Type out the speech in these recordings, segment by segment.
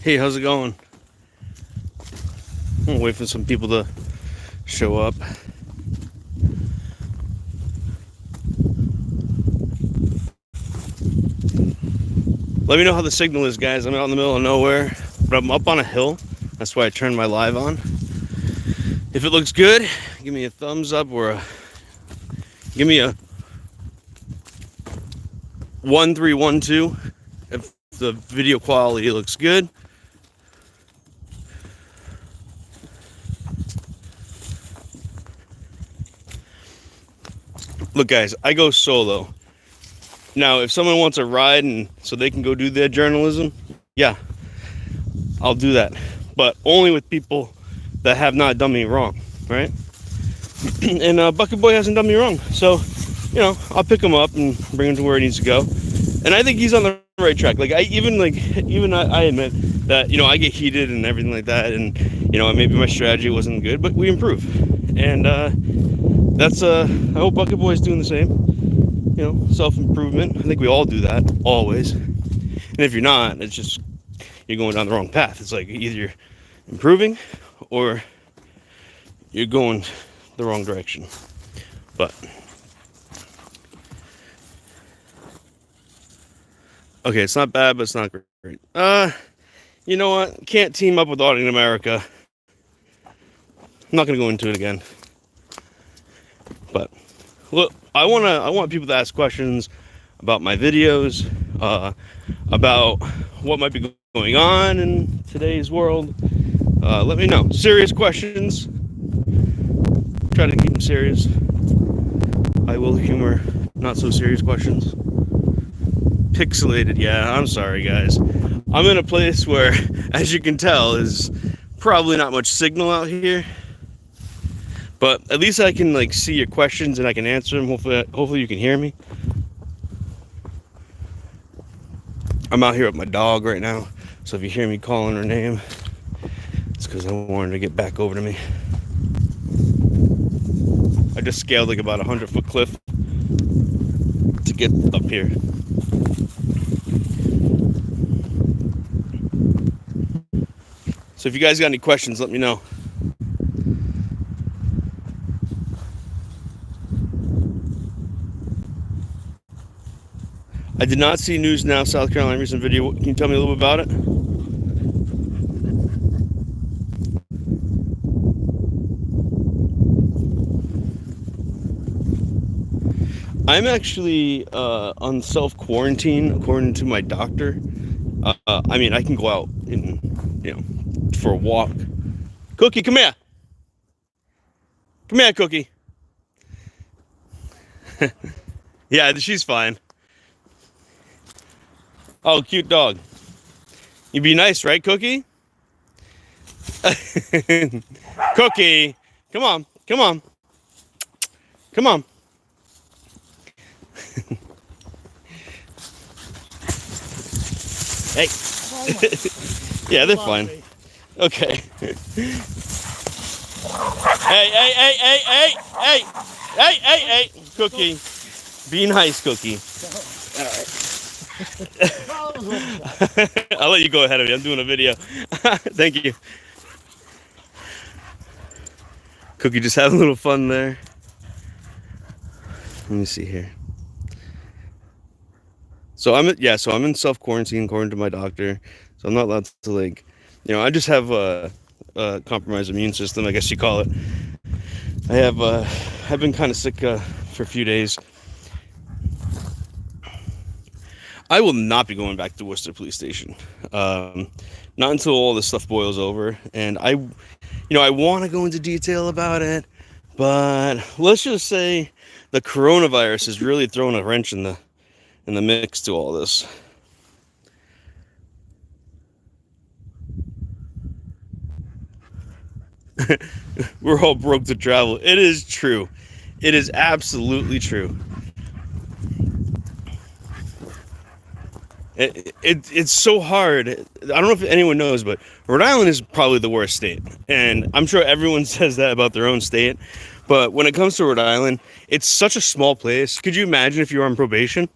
Hey, how's it going? I'm gonna wait for some people to show up. Let me know how the signal is, guys. I'm out in the middle of nowhere, but I'm up on a hill. That's why I turned my live on. If it looks good, give me a thumbs up or give me a 1312 if the video quality looks good. Look, guys, I go solo. Now, if someone wants a ride and so they can go do their journalism, yeah, I'll do that. But only with people that have not done me wrong, right? And Bucket Boy hasn't done me wrong. So, I'll pick him up and bring him to where he needs to go. And I think he's on the right track. Like, I admit that, I get heated and everything like that. And, maybe my strategy wasn't good, but we improve. And that's, I hope Bucket Boy is doing the same. Self-improvement. I think we all do that, always. And if you're not, it's just, you're going down the wrong path. It's like either you're improving or you're going the wrong direction. But okay, it's not bad, but it's not great. You know what? Can't team up with Auditing America. I'm not gonna go into it again. But look, I want people to ask questions about my videos, about what might be going on in today's world. Let me know. Serious questions. Try to keep them serious. I will humor not so serious questions. Pixelated, yeah, I'm sorry, guys. I'm in a place where, as you can tell, is probably not much signal out here. But at least I can see your questions and I can answer them. Hopefully you can hear me. I'm out here with my dog right now, so if you hear me calling her name, it's because I want her to get back over to me. I just scaled about a 100-foot cliff to get up here. So if you guys got any questions, let me know. I did not see News Now South Carolina recent video. Can you tell me a little bit about it? I'm actually on self-quarantine according to my doctor. I can go out for a walk. Cookie, come here. Come here, Cookie. Yeah, she's fine. Oh, cute dog. You be nice, right, Cookie? Cookie, come on. Hey. Yeah, they're fine. Okay. Hey, Cookie. Be nice, Cookie. All right. I'll let you go ahead of me. I'm doing a video. Thank you. Cookie just having a little fun there. Let me see here. So I'm in self-quarantine according to my doctor. So I'm not allowed to I just have a compromised immune system, I guess you call it. I've been kind of sick for a few days. I will not be going back to Worcester Police Station. Not until all this stuff boils over. And I want to go into detail about it, but let's just say the coronavirus is really throwing a wrench in the mix to all this. We're all broke to travel. It is true. It is absolutely true. It's so hard. I don't know if anyone knows, but Rhode Island is probably the worst state. And I'm sure everyone says that about their own state. But when it comes to Rhode Island, it's such a small place. Could you imagine if you were on probation?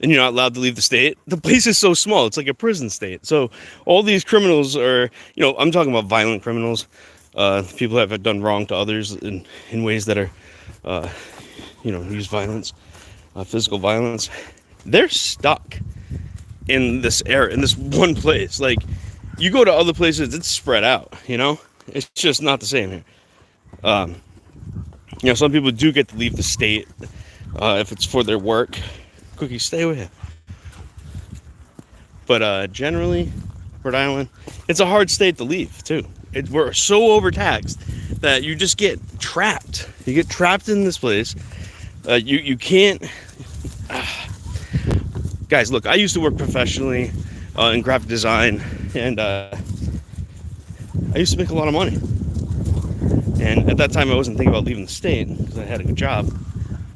and you're not allowed to leave the state. The place is so small; it's like a prison state. So all these criminals are, I'm talking about violent criminals, people that have done wrong to others in ways that are, use violence, physical violence. They're stuck in this area, in this one place. Like, you go to other places, it's spread out. It's just not the same here. Some people do get to leave the state if it's for their work. Cookie, stay with you. But generally, Rhode Island, it's a hard state to leave too. We're so overtaxed that you just get trapped. You get trapped in this place. You can't. Guys, look, I used to work professionally in graphic design, and I used to make a lot of money. And at that time, I wasn't thinking about leaving the state because I had a good job.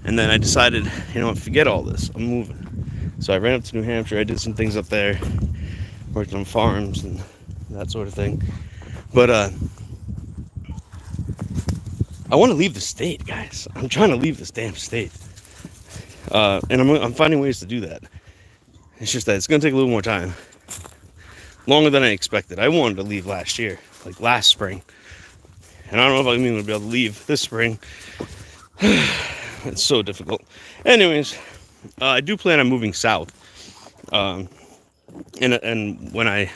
And then I decided, forget all this. I'm moving. So I ran up to New Hampshire. I did some things up there, worked on farms and that sort of thing. But I want to leave the state, guys. I'm trying to leave this damn state, and I'm finding ways to do that. It's just that it's going to take a little more time, longer than I expected. I wanted to leave last year, like last spring, and I don't know if I'm even going to be able to leave this spring. It's so difficult. Anyways, I do plan on moving south, and when I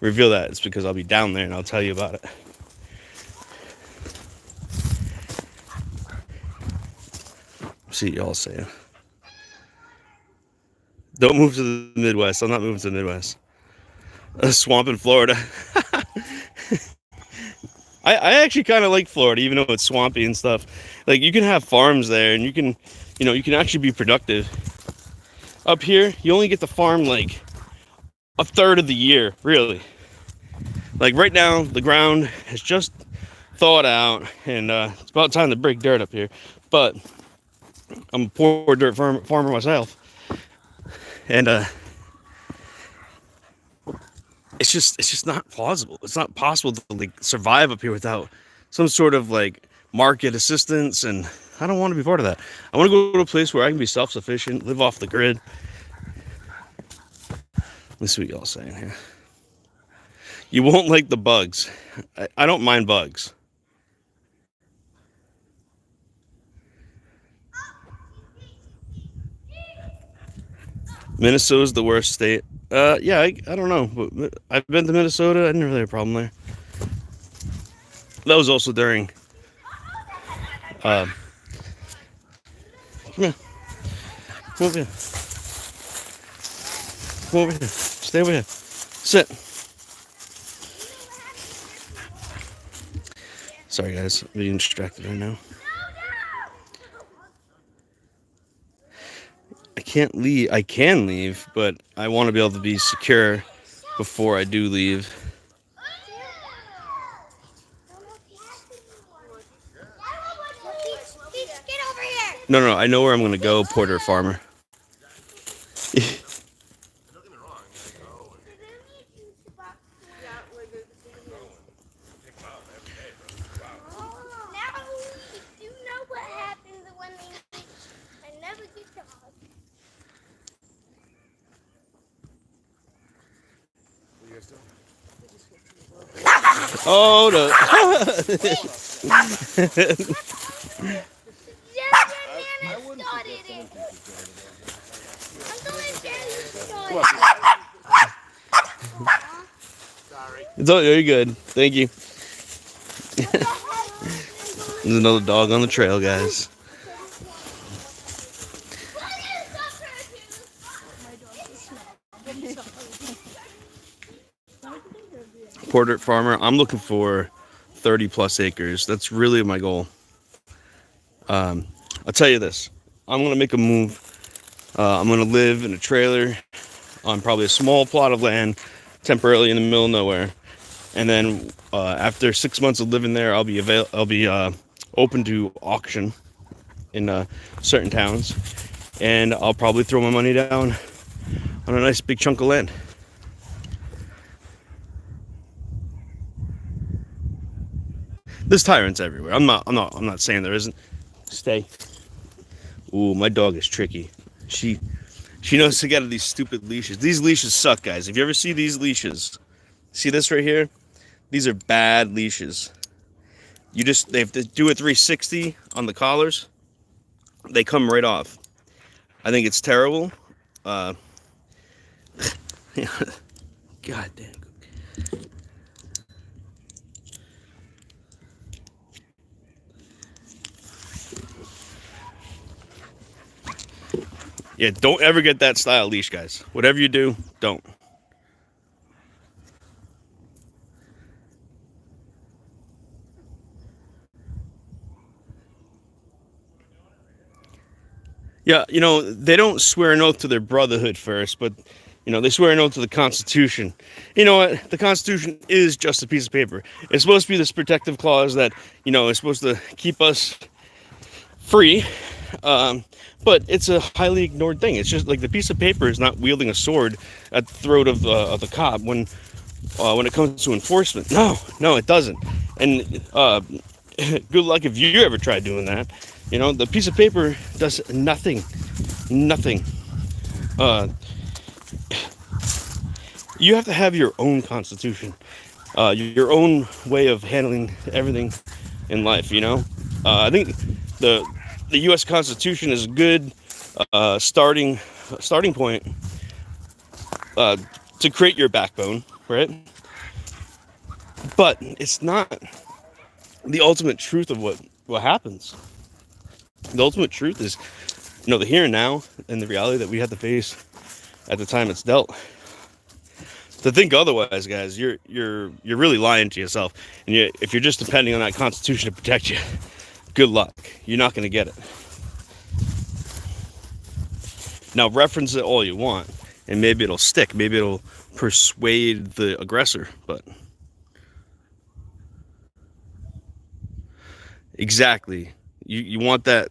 reveal that, it's because I'll be down there and I'll tell you about it. See y'all saying, don't move to the Midwest. I'm not moving to the Midwest. A swamp in Florida. I actually kind of like Florida, even though it's swampy and stuff. Like, you can have farms there, and you can actually be productive. Up here, you only get to farm like a third of the year, really. Like right now, the ground has just thawed out, and it's about time to break dirt up here. But I'm a poor dirt farmer myself, and it's just not plausible. It's not possible to like survive up here without some sort of like market assistance, and I don't want to be part of that. I want to go to a place where I can be self-sufficient, live off the grid. Let's see what y'all saying here. You won't like the bugs. I don't mind bugs. Minnesota's the worst state. Yeah, I don't know. But I've been to Minnesota. I didn't really have a problem there. That was also during. Come here. Come over here. Come over here. Stay over here. Sit. Sorry, guys. I'm being distracted right now. I can't leave. I can leave, but I want to be able to be secure before I do leave. Get over here. No. I know where I'm going to go, Porter Farmer. Oh no. It's all, you're good. Thank you. There's another dog on the trail, guys. Portrait farmer. I'm looking for 30 plus acres. That's really my goal. I'll tell you this. I'm going to make a move. I'm going to live in a trailer on probably a small plot of land temporarily in the middle of nowhere. And then after 6 months of living there, I'll be open to auction in certain towns. And I'll probably throw my money down on a nice big chunk of land. There's tyrants everywhere. I'm not saying there isn't. Stay. Ooh, my dog is tricky. She She knows to get out of these stupid leashes. These leashes suck, guys. If you ever see these leashes, see this right here? These are bad leashes. They have to do a 360 on the collars. They come right off. I think it's terrible. God damn. Yeah, don't ever get that style leash, guys. Whatever you do, don't. Yeah, they don't swear an oath to their brotherhood first, but, they swear an oath to the Constitution. You know what? The Constitution is just a piece of paper. It's supposed to be this protective clause that, is supposed to keep us free, but it's a highly ignored thing. It's just like the piece of paper is not wielding a sword at the throat of the cop when it comes to enforcement. No, it doesn't. And good luck if you ever try doing that. The piece of paper does nothing. You have to have your own constitution, your own way of handling everything in life. I think the U.S. Constitution is a good starting point to create your backbone, right? But it's not the ultimate truth of what happens. The ultimate truth is, the here and now and the reality that we have to face at the time it's dealt. To think otherwise, guys, you're really lying to yourself. And if you're just depending on that Constitution to protect you, good luck. You're not going to get it. Now, reference it all you want, and maybe it'll stick. Maybe it'll persuade the aggressor, but exactly. You want that.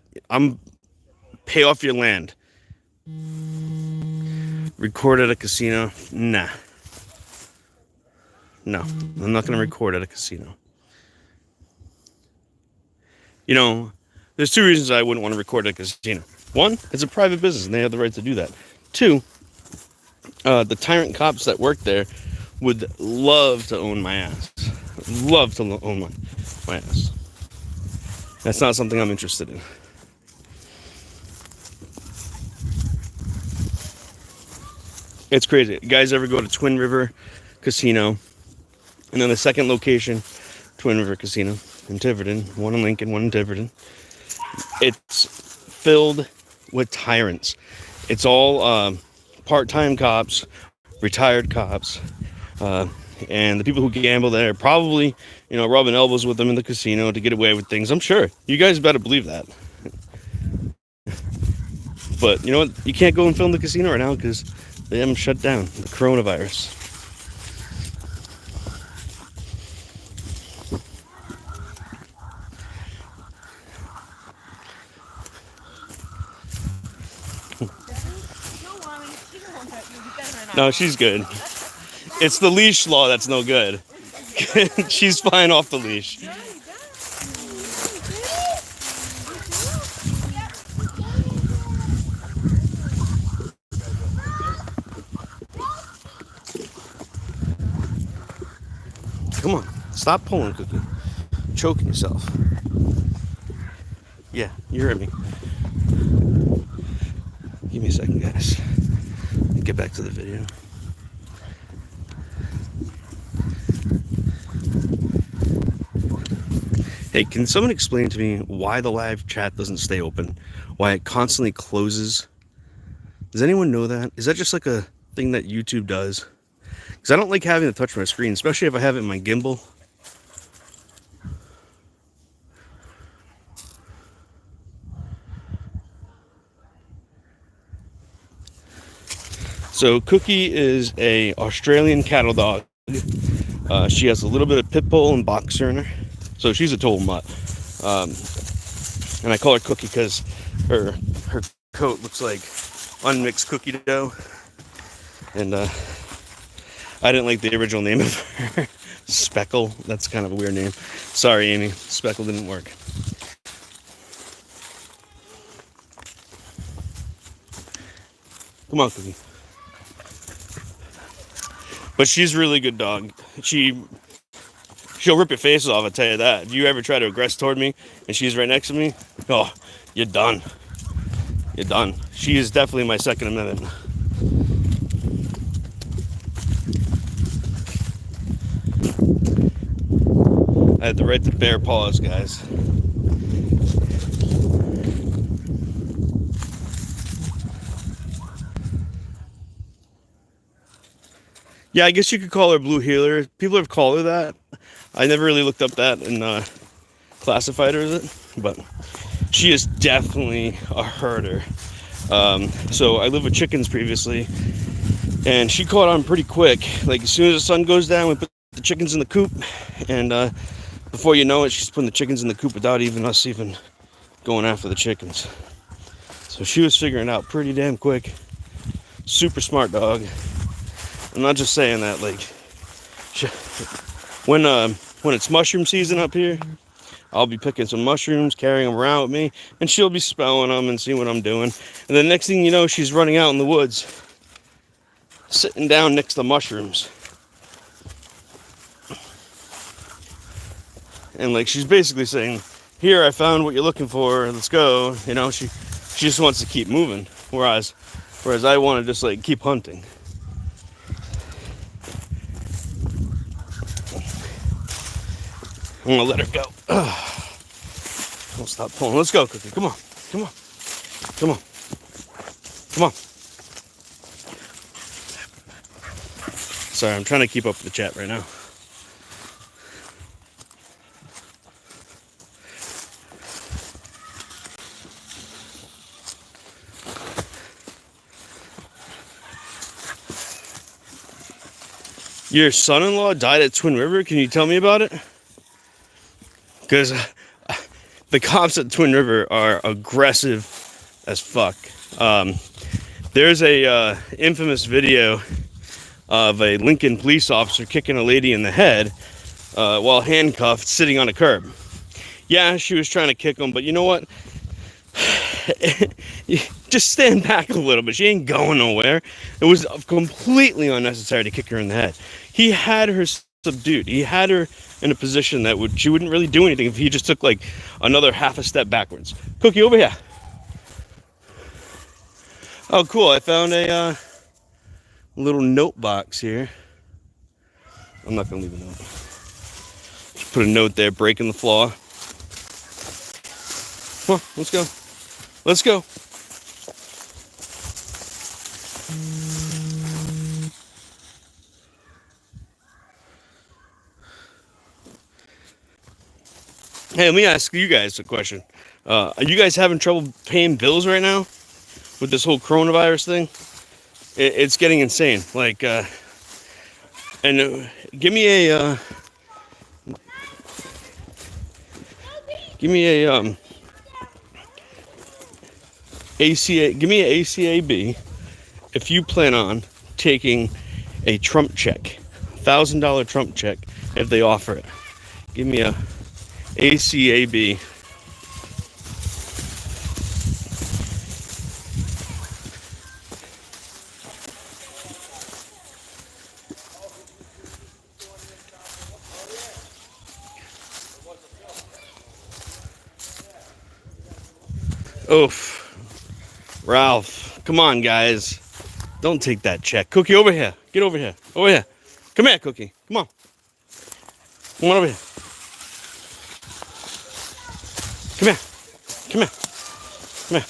Pay off your land. Record at a casino? Nah. No, I'm not going to record at a casino. There's two reasons I wouldn't want to record at a casino. One, it's a private business and they have the right to do that. Two, the tyrant cops that work there would love to own my ass. Love to own my ass. That's not something I'm interested in. It's crazy. You guys ever go to Twin River Casino? And then the second location, Twin River Casino in Tiverton. One in Lincoln, one in Tiverton. It's filled with tyrants. It's all part-time cops, retired cops, and the people who gamble there probably, rubbing elbows with them in the casino to get away with things. I'm sure. You guys better believe that. But you know what? You can't go and film the casino right now because they haven't shut down. The coronavirus. No, she's good. It's the leash law that's no good. She's flying off the leash. Come on, stop pulling, Cookie. Choking yourself. Yeah, you heard me. Give me a second, guys. Get back to the video. Hey, can someone explain to me why the live chat doesn't stay open? Why it constantly closes? Does anyone know that? Is that just like a thing that YouTube does? Because I don't like having to touch my screen, especially if I have it in my gimbal. So Cookie is a Australian cattle dog. She has a little bit of pit bull and boxer in her, so she's a total mutt. And I call her Cookie because her coat looks like unmixed cookie dough. And I didn't like the original name of her, Speckle. That's kind of a weird name. Sorry, Amy. Speckle didn't work. Come on, Cookie. But she's a really good dog. She'll rip your face off, I'll tell you that. If you ever try to aggress toward me and she's right next to me, oh, you're done. You're done. She is definitely my second amendment. I had the right to bear paws, guys. Yeah, I guess you could call her blue heeler. People have called her that. I never really looked up that and classified her as it, but she is definitely a herder. So I lived with chickens previously, and she caught on pretty quick. Like as soon as the sun goes down, we put the chickens in the coop, and before you know it, she's putting the chickens in the coop without us even going after the chickens. So she was figuring it out pretty damn quick. Super smart dog. I'm not just saying that. Like when it's mushroom season up here, I'll be picking some mushrooms, carrying them around with me, and she'll be smelling them and seeing what I'm doing. And the next thing you know, she's running out in the woods, sitting down next to mushrooms. And like she's basically saying, "Here, I found what you're looking for. Let's go." You know, she just wants to keep moving. Whereas I want to just like keep hunting. I'm gonna let her go. Don't stop pulling. Let's go, Cookie. Come on. Come on. Come on. Come on. Sorry, I'm trying to keep up with the chat right now. Your son-in-law died at Twin River? Can you tell me about it? Because the cops at Twin River are aggressive as fuck. There's a infamous video of a Lincoln police officer kicking a lady in the head while handcuffed, sitting on a curb. Yeah, she was trying to kick him, but you know what? Just stand back a little bit. She ain't going nowhere. It was completely unnecessary to kick her in the head. He had her subdued. He had her in a position that she wouldn't really do anything if he just took like another half a step backwards. Cookie, over here. Oh, cool. I found a little note box here. I'm not going to leave a note. Just put a note there, breaking the flaw. Come on, let's go. Let's go. Hey, let me ask you guys a question. Are you guys having trouble paying bills right now with this whole coronavirus thing? It's getting insane. Like, give me a ACA. Give me an ACAB if you plan on taking a Trump check, $1,000 Trump check if they offer it. Give me a ACAB. Oof. Ralph, come on, guys. Don't take that check. Cookie, over here. Get over here. Over here. Come here, Cookie. Come on. Come on over here. Come here. Come here. Come here.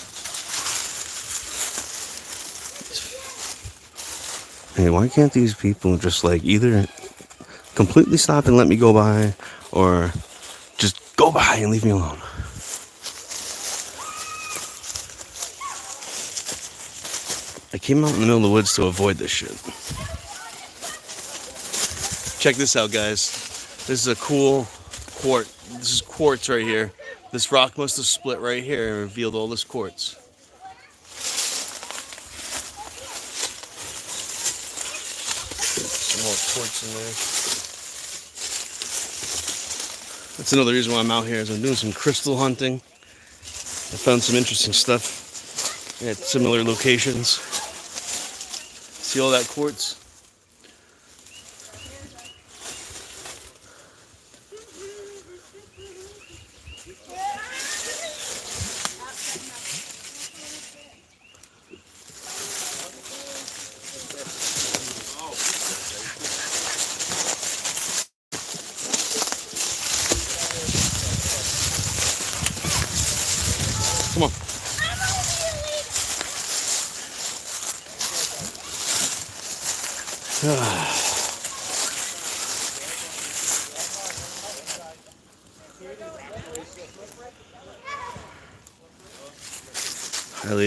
Hey, why can't these people just like either completely stop and let me go by, or just go by and leave me alone? I came out in the middle of the woods to avoid this shit. Check this out, guys. This is a cool quartz. This is quartz right here. This rock must have split right here and revealed all this quartz. Some more quartz in there. That's another reason why I'm out here, is I'm doing some crystal hunting. I found some interesting stuff at similar locations. See all that quartz? Come on.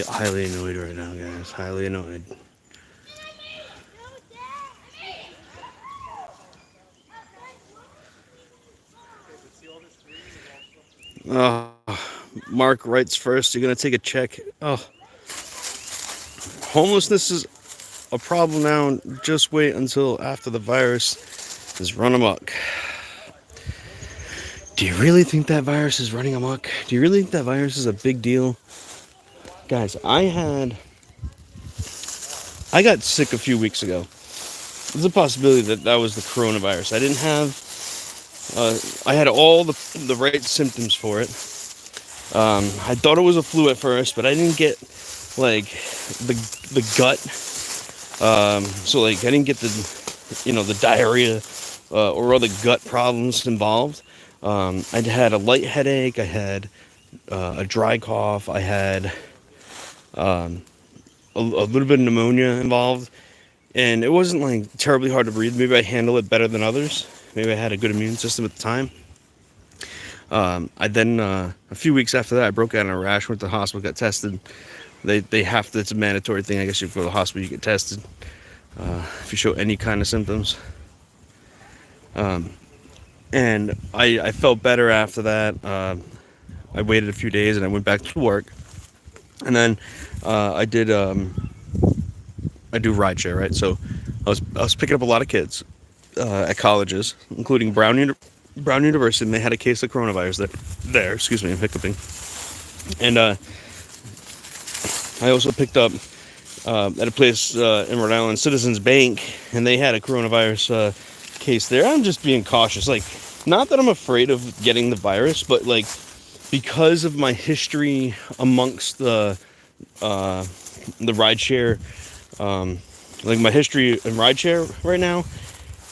Highly annoyed right now, guys. Highly annoyed. Mark writes first, you're gonna take a check. Oh, homelessness is a problem now. Just wait until after the virus is run amok. Do you really think that virus is running amok? Do you really think that virus is a big deal? Guys, I got sick a few weeks ago. There's a possibility that was the coronavirus. I didn't have, I had all the right symptoms for it. I thought it was a flu at first, but I didn't get like the gut. So like I didn't get the diarrhea or other gut problems involved. I had a light headache. I had a dry cough. I had a little bit of pneumonia involved, and it wasn't like terribly hard to breathe. Maybe I handled it better than others. Maybe I had a good immune system at the time. I then a few weeks after that, I broke out in a rash. Went to the hospital, got tested. They have to. It's a mandatory thing. I guess you go to the hospital, you get tested if you show any kind of symptoms. And I felt better after that. I waited a few days and I went back to work. And then I do rideshare, right? So I was picking up a lot of kids at colleges, including Brown University, and they had a case of coronavirus there. Excuse me, I'm hiccuping. And I also picked up at a place in Rhode Island, Citizens Bank, and they had a coronavirus case there. I'm just being cautious, like, not that I'm afraid of getting the virus, but like because of my history amongst the rideshare, like my history in rideshare right now,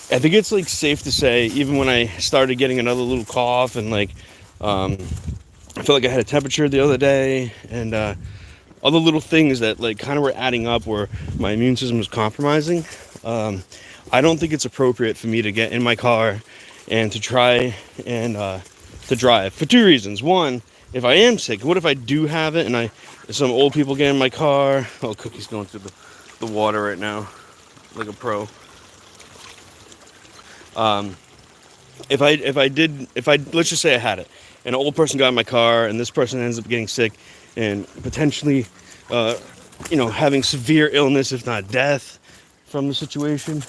I think it's like safe to say, even when I started getting another little cough and like I felt like I had a temperature the other day and other little things that like kind of were adding up where my immune system was compromising, I don't think it's appropriate for me to get in my car and to try and to drive for two reasons. One, if I am sick, what if I do have it and some old people get in my car? Oh, Cookie's going through the water right now like a pro. If I let's just say I had it and an old person got in my car and this person ends up getting sick and potentially having severe illness, if not death, from the situation,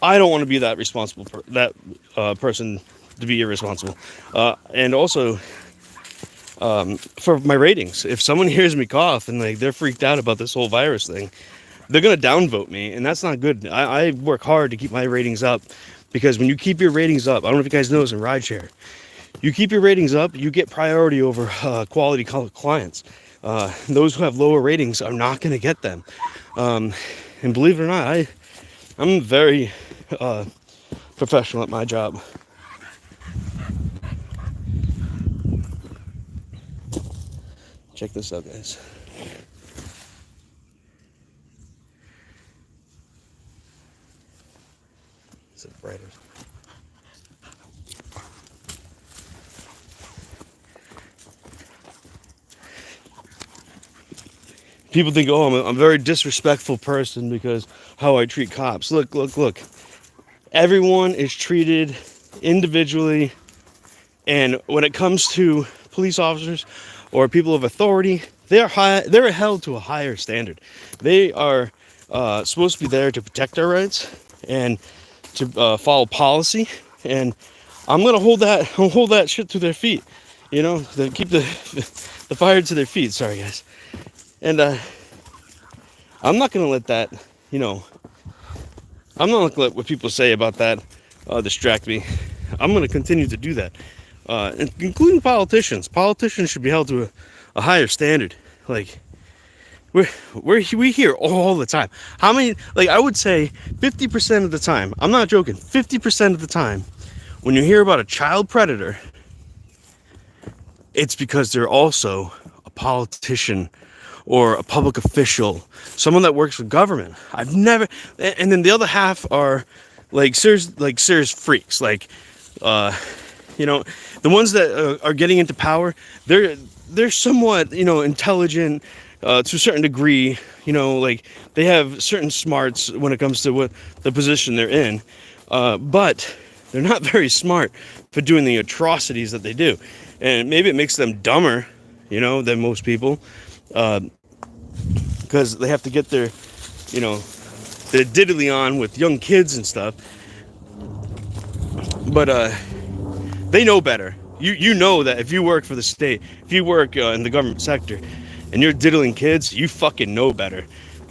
I don't want to be that responsible person to be irresponsible. And also for my ratings, if someone hears me cough and like they're freaked out about this whole virus thing, they're gonna downvote me, and that's not good. I work hard to keep my ratings up, because when you keep your ratings up, I don't know if you guys know this in rideshare, you keep your ratings up, you get priority over quality clients. Those who have lower ratings are not going to get them. And believe it or not, I'm very professional at my job. Check this out, guys. Is it brighter? People think, oh, I'm a very disrespectful person because how I treat cops. Look. Everyone is treated individually, and when it comes to police officers or people of authority, they're held to a higher standard. They are supposed to be there to protect our rights and to follow policy, and I'm gonna hold that shit to their feet. To keep the fire to their feet. Sorry, guys. And I'm not going to let that, I'm not gonna let what people say about that distract me. I'm gonna continue to do that, including politicians. Politicians should be held to a higher standard. Like we hear all the time. How many? Like I would say, 50% of the time. I'm not joking. 50% of the time, when you hear about a child predator, it's because they're also a politician or a public official, someone that works for government. I've never, and then the other half are serious freaks, you know, the ones that are getting into power. They're somewhat, intelligent to a certain degree. Like they have certain smarts when it comes to what the position they're in, but they're not very smart for doing the atrocities that they do, and maybe it makes them dumber, than most people. Because they have to get their diddly on with young kids and stuff. But they know better. You know that if you work for the state, if you work in the government sector, and you're diddling kids, you fucking know better.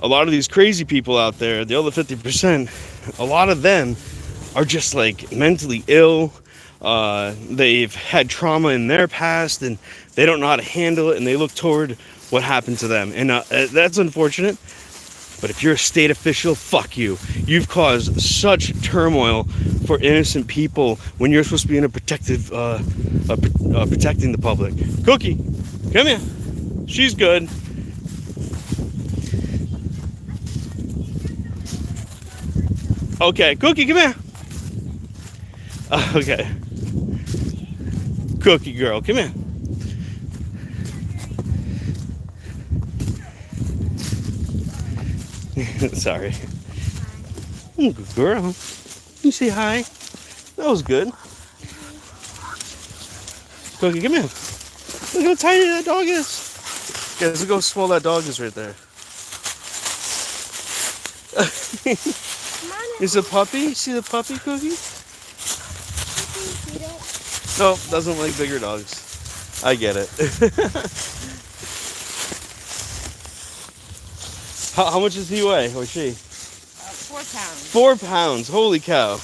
A lot of these crazy people out there, the other 50%, a lot of them are just like mentally ill. They've had trauma in their past, and they don't know how to handle it, and they look toward what happened to them, and that's unfortunate. But if you're a state official, fuck you. You've caused such turmoil for innocent people when you're supposed to be in a protecting the public. Cookie, come here. She's good. Okay, Cookie, come here. Okay. Cookie girl, come here. Sorry. Good girl. You say hi. That was good. Cookie, come here. Look how tiny that dog is. Guys, look how small that dog is right there. Is a puppy? See the puppy, Cookie? No, doesn't like bigger dogs. I get it. How much does he weigh, or she? 4 pounds. 4 pounds. Holy cow.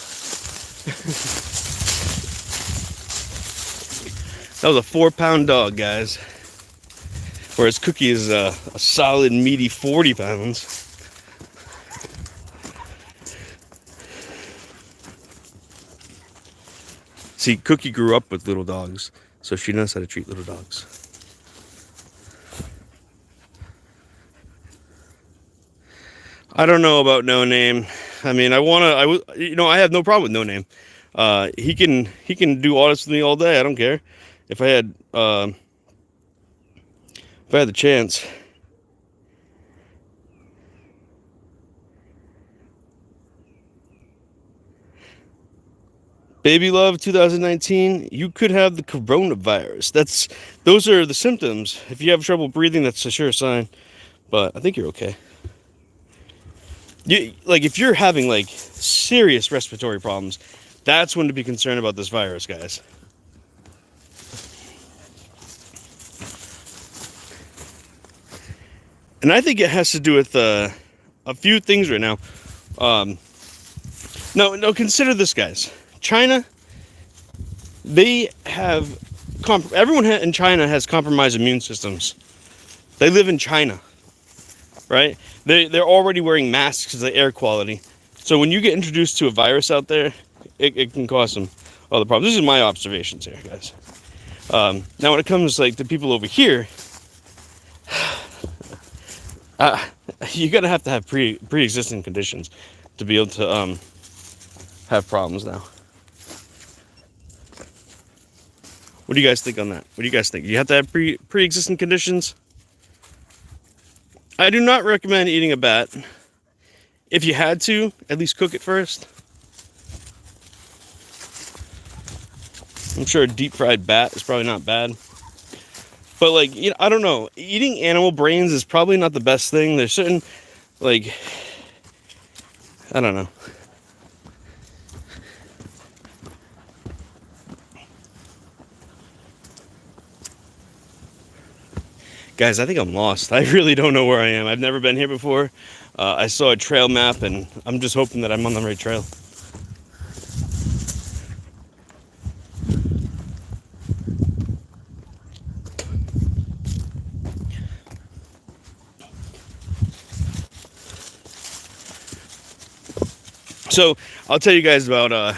That was a 4-pound dog, guys. Whereas Cookie is a solid, meaty 40 pounds. See, Cookie grew up with little dogs, so she knows how to treat little dogs. I don't know about No Name. I mean, I have no problem with No Name. He can do audits with me all day. I don't care. If I had the chance. Baby Love 2019, you could have the coronavirus. Those are the symptoms. If you have trouble breathing, that's a sure sign. But I think you're okay. If you're having serious respiratory problems, that's when to be concerned about this virus, guys. And I think it has to do with a few things right now. No, consider this, guys. China, everyone in China has compromised immune systems. They live in China, right? They're already wearing masks because of the air quality. So when you get introduced to a virus out there, it can cause some other problems. This is my observations here, guys. Now when it comes to people over here, you're gonna have to have pre-existing conditions to be able to have problems now. What do you guys think on that? What do you guys think? You have to have pre-existing conditions? I do not recommend eating a bat. If you had to, at least cook it first. I'm sure a deep-fried bat is probably not bad. But I don't know. Eating animal brains is probably not the best thing. There's certain, I don't know. Guys, I think I'm lost. I really don't know where I am. I've never been here before. I saw a trail map, and I'm just hoping that I'm on the right trail. So I'll tell you guys about,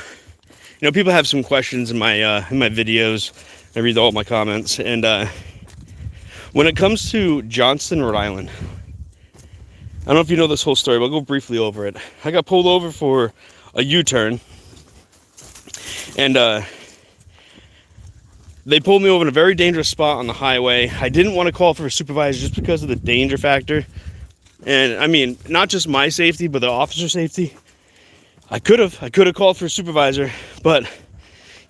people have some questions in my videos. I read all my comments, and when it comes to Johnston, Rhode Island, I don't know if you know this whole story, but I'll go briefly over it. I got pulled over for a U-turn, and they pulled me over in a very dangerous spot on the highway. I didn't want to call for a supervisor just because of the danger factor. And I mean, not just my safety, but the officer's safety. I could have called for a supervisor, but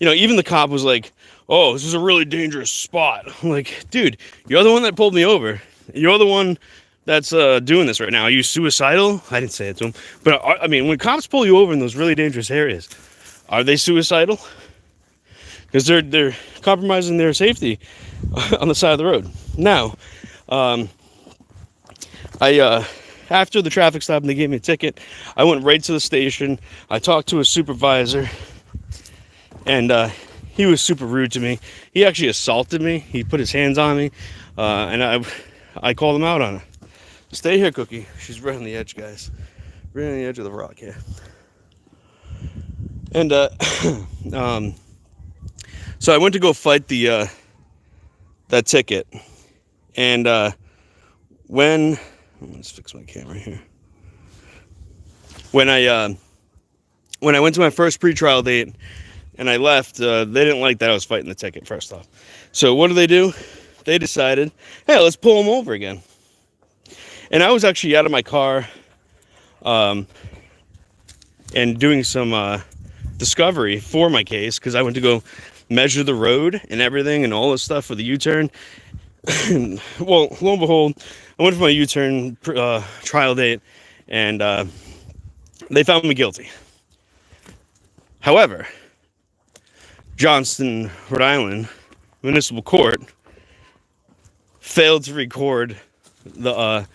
even the cop was like, "Oh, this is a really dangerous spot." I'm like, dude, you're the one that pulled me over. You're the one that's doing this right now. Are you suicidal? I didn't say it to him, but I mean, when cops pull you over in those really dangerous areas, are they suicidal? Because they're compromising their safety on the side of the road. Now, after the traffic stop and they gave me a ticket, I went right to the station. I talked to a supervisor, and he was super rude to me. He actually assaulted me. He put his hands on me, and I called him out on it. Stay here, Cookie. She's right on the edge, guys. Right on the edge of the rock here. And so I went to go fight that ticket, and let's fix my camera here. When I went to my first pretrial date and I left, they didn't like that I was fighting the ticket, first off. So what do? They decided, hey, let's pull him over again. And I was actually out of my car and doing some discovery for my case, because I went to go measure the road and everything and all this stuff for the U-turn. Well, lo and behold, I went for my U-turn trial date, and they found me guilty. However, Johnston, Rhode Island Municipal Court failed to record the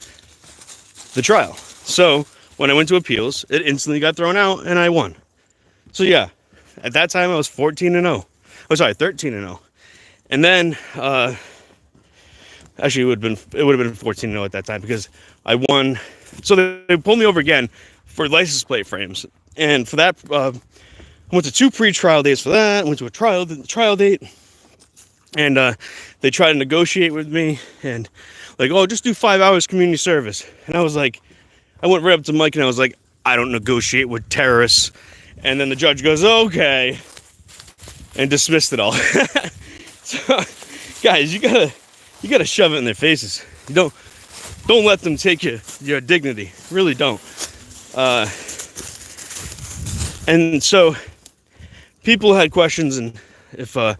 trial. So when I went to appeals, it instantly got thrown out, and I won. So yeah, at that time I was 14-0. Oh, sorry, 13-0. And then actually, it would have been 14-0 at that time, because I won. So they pulled me over again for license plate frames, and for that, I went to 2 pre-trial dates for that. Went to a trial date, and they tried to negotiate with me, and like, oh, just do 5 hours community service. And I was like, I went right up to Mike, and I was like, I don't negotiate with terrorists. And then the judge goes, okay, and dismissed it all. So, guys, you gotta shove it in their faces. You don't let them take your dignity. Really don't. And so people had questions, and if they're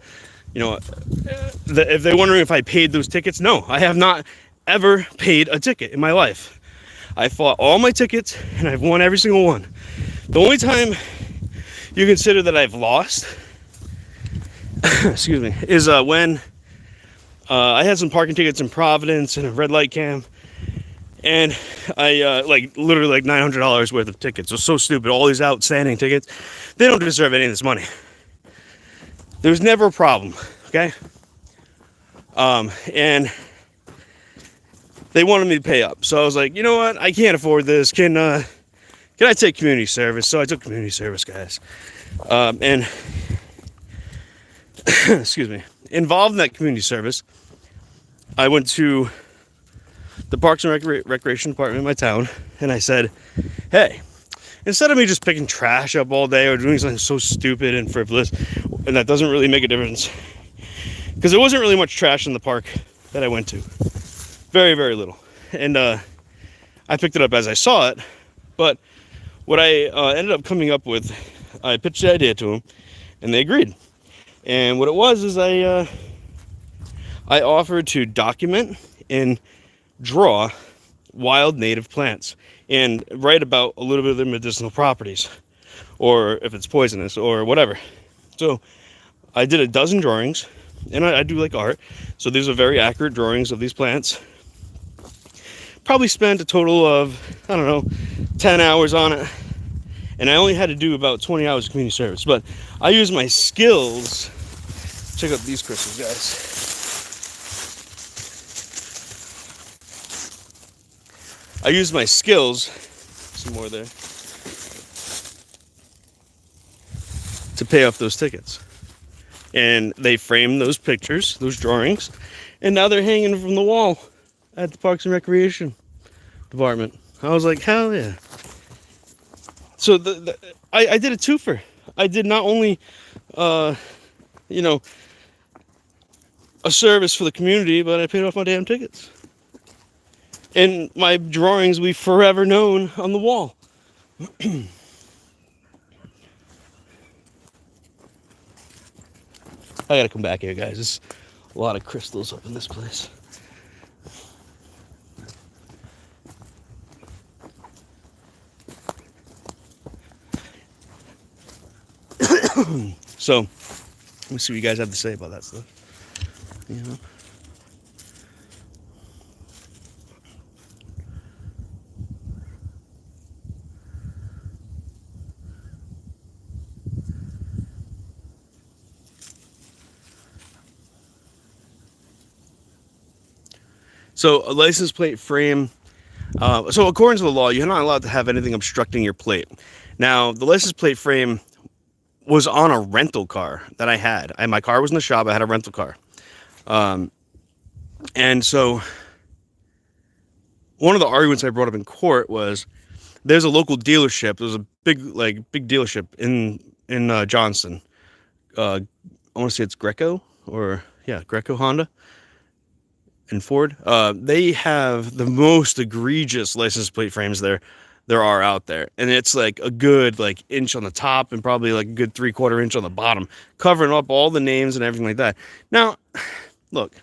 wondering if I paid those tickets, no, I have not ever paid a ticket in my life. I fought all my tickets, and I've won every single one. The only time you consider that I've lost, excuse me, is when I had some parking tickets in Providence and a red light cam, and I literally $900 worth of tickets. It was so stupid. All these outstanding tickets, they don't deserve any of this money. There was never a problem, okay? And they wanted me to pay up, so I was like, you know what? I can't afford this. Can I take community service? So I took community service, guys. And excuse me. Involved in that community service, I went to the Parks and Recreation Department in my town, and I said, hey, instead of me just picking trash up all day or doing something so stupid and frivolous, and that doesn't really make a difference, because there wasn't really much trash in the park that I went to. Very, very little. And I picked it up as I saw it, but what I ended up coming up with, I pitched the idea to them, and they agreed. And what it was is I offered to document and draw wild native plants and write about a little bit of their medicinal properties, or if it's poisonous or whatever. So I did a dozen drawings, and I do like art, so these are very accurate drawings of these plants. Probably spent a total of, I don't know, 10 hours on it. And I only had to do about 20 hours of community service. But I used my skills. Check out these crystals, guys. I used my skills, some more there, to pay off those tickets. And they framed those pictures, those drawings, and now they're hanging from the wall at the Parks and Recreation Department. I was like, hell yeah. So I did a twofer. I did not only, you know, a service for the community, but I paid off my damn tickets. And my drawings will be forever known on the wall. I gotta come back here, guys. There's a lot of crystals up in this place. So, let me see what you guys have to say about that stuff. You know? So, a license plate frame. So, according to the law, you're not allowed to have anything obstructing your plate. Now, the license plate frame was on a rental car that I had. My car was in the shop. I had a rental car. And so one of the arguments I brought up in court was there's a local dealership. There's a big dealership in Johnston. I want to say it's Greco Greco Honda and Ford. They have the most egregious license plate frames there are out there, and it's like a good inch on the top and probably like a good 3/4 inch on the bottom, covering up all the names and everything like that. Now, look,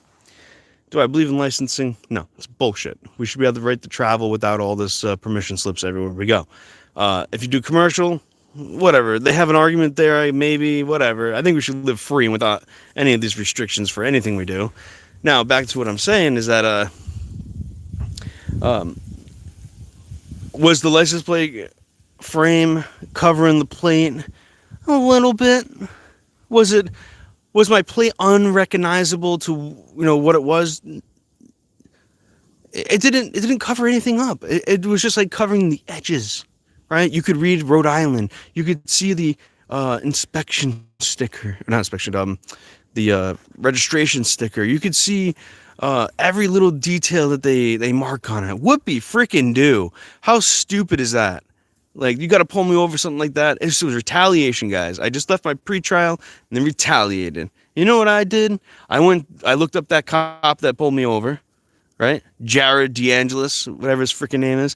do I believe in licensing? No, it's bullshit. We should be able the right to travel without all this permission slips everywhere we go. If you do commercial, whatever, they have an argument there, maybe, whatever. I think we should live free without any of these restrictions for anything we do. Now, back to what I'm saying is that was the license plate frame covering the plate a little bit? Was my plate unrecognizable to what it was? It didn't cover anything up. It was just like covering the edges, right? You could read Rhode Island. You could see the inspection sticker, not inspection, the registration sticker. You could see every little detail that they mark on it. Whoopee freaking do. How stupid is that? Like, you got to pull me over, something like that. It was retaliation, guys. I just left my pretrial and then retaliated. You know what I did? I looked up that cop that pulled me over, right? Jared DeAngelis, whatever his freaking name is.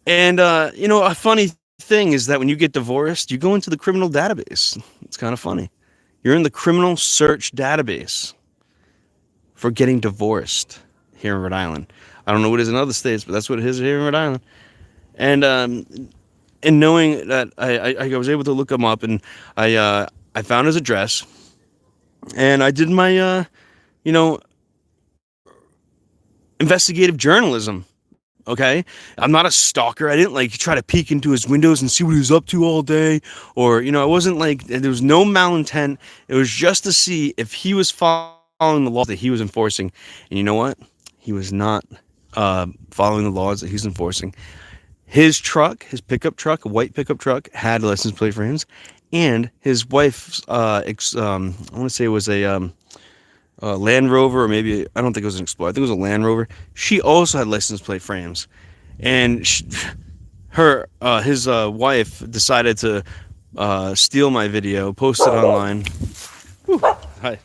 And, a funny thing is that when you get divorced, you go into the criminal database. It's kind of funny. You're in the criminal search database for getting divorced here in Rhode Island. I don't know what it is in other states, but that's what it is here in Rhode Island. And knowing that I was able to look him up, and I found his address, and I did my investigative journalism. Okay, I'm not a stalker. I didn't try to peek into his windows and see what he was up to all day, or I wasn't there was no malintent. It was just to see if he was following the laws that he was enforcing. And you know what? He was not following the laws that he's enforcing. His truck, his pickup truck, a white pickup truck, had license plate frames, and his wife's I want to say it was a Land Rover, or maybe, I don't think it was an Explorer, I think it was a Land Rover. She also had license plate frames, and his wife decided to steal my video, post it online. Whew, hi.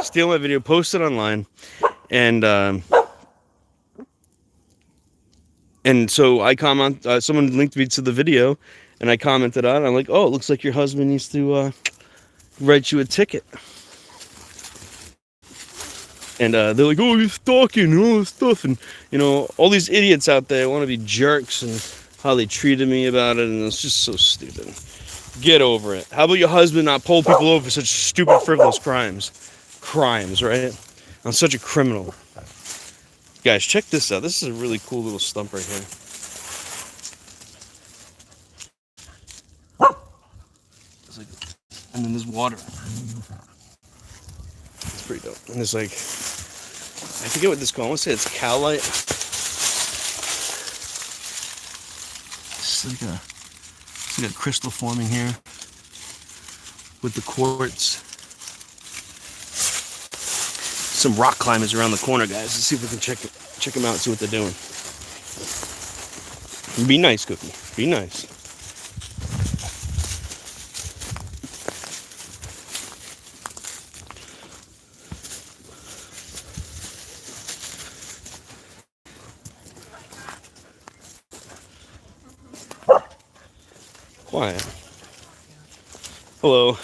Steal my video, post it online, and so I someone linked me to the video, and I commented on it. I'm like, oh, it looks like your husband needs to write you a ticket. And they're like, oh, you're stalking and all this stuff. And, all these idiots out there want to be jerks, and how they treated me about it. And it's just so stupid. Get over it. How about your husband not pull people over for such stupid, frivolous crimes? Crimes, right? I'm such a criminal. Guys, check this out. This is a really cool little stump right here. It's like, and then there's water. It's pretty dope. And there's like, I forget what this is called. I want to say it's cowlite. It's like a crystal forming here with the quartz. Some rock climbers around the corner, guys. Let's see if we can check them out and see what they're doing. Be nice, Cookie. Be nice. Quiet. Hello.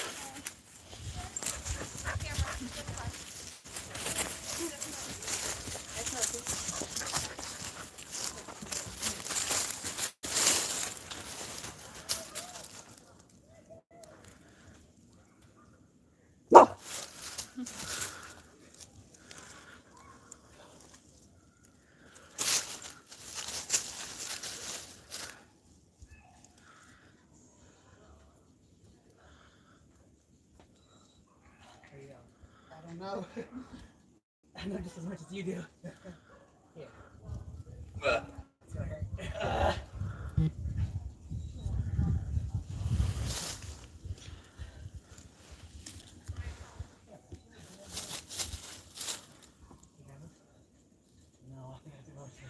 I don't know. I know just as much as you do. Here. It's gonna hurt. No, I think I have to go to the edge.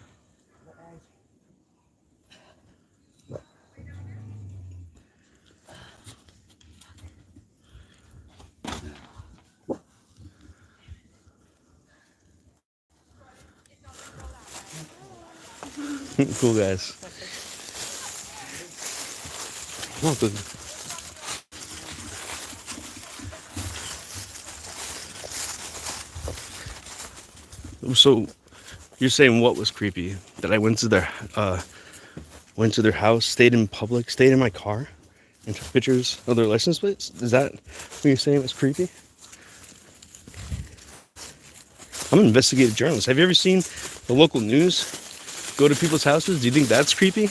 Cool guys. Oh, good. So, you're saying what was creepy? That I went to their house, stayed in public, stayed in my car, and took pictures of their license plates? Is that what you're saying was creepy? I'm an investigative journalist. Have you ever seen the local news go to people's houses? Do you think that's creepy?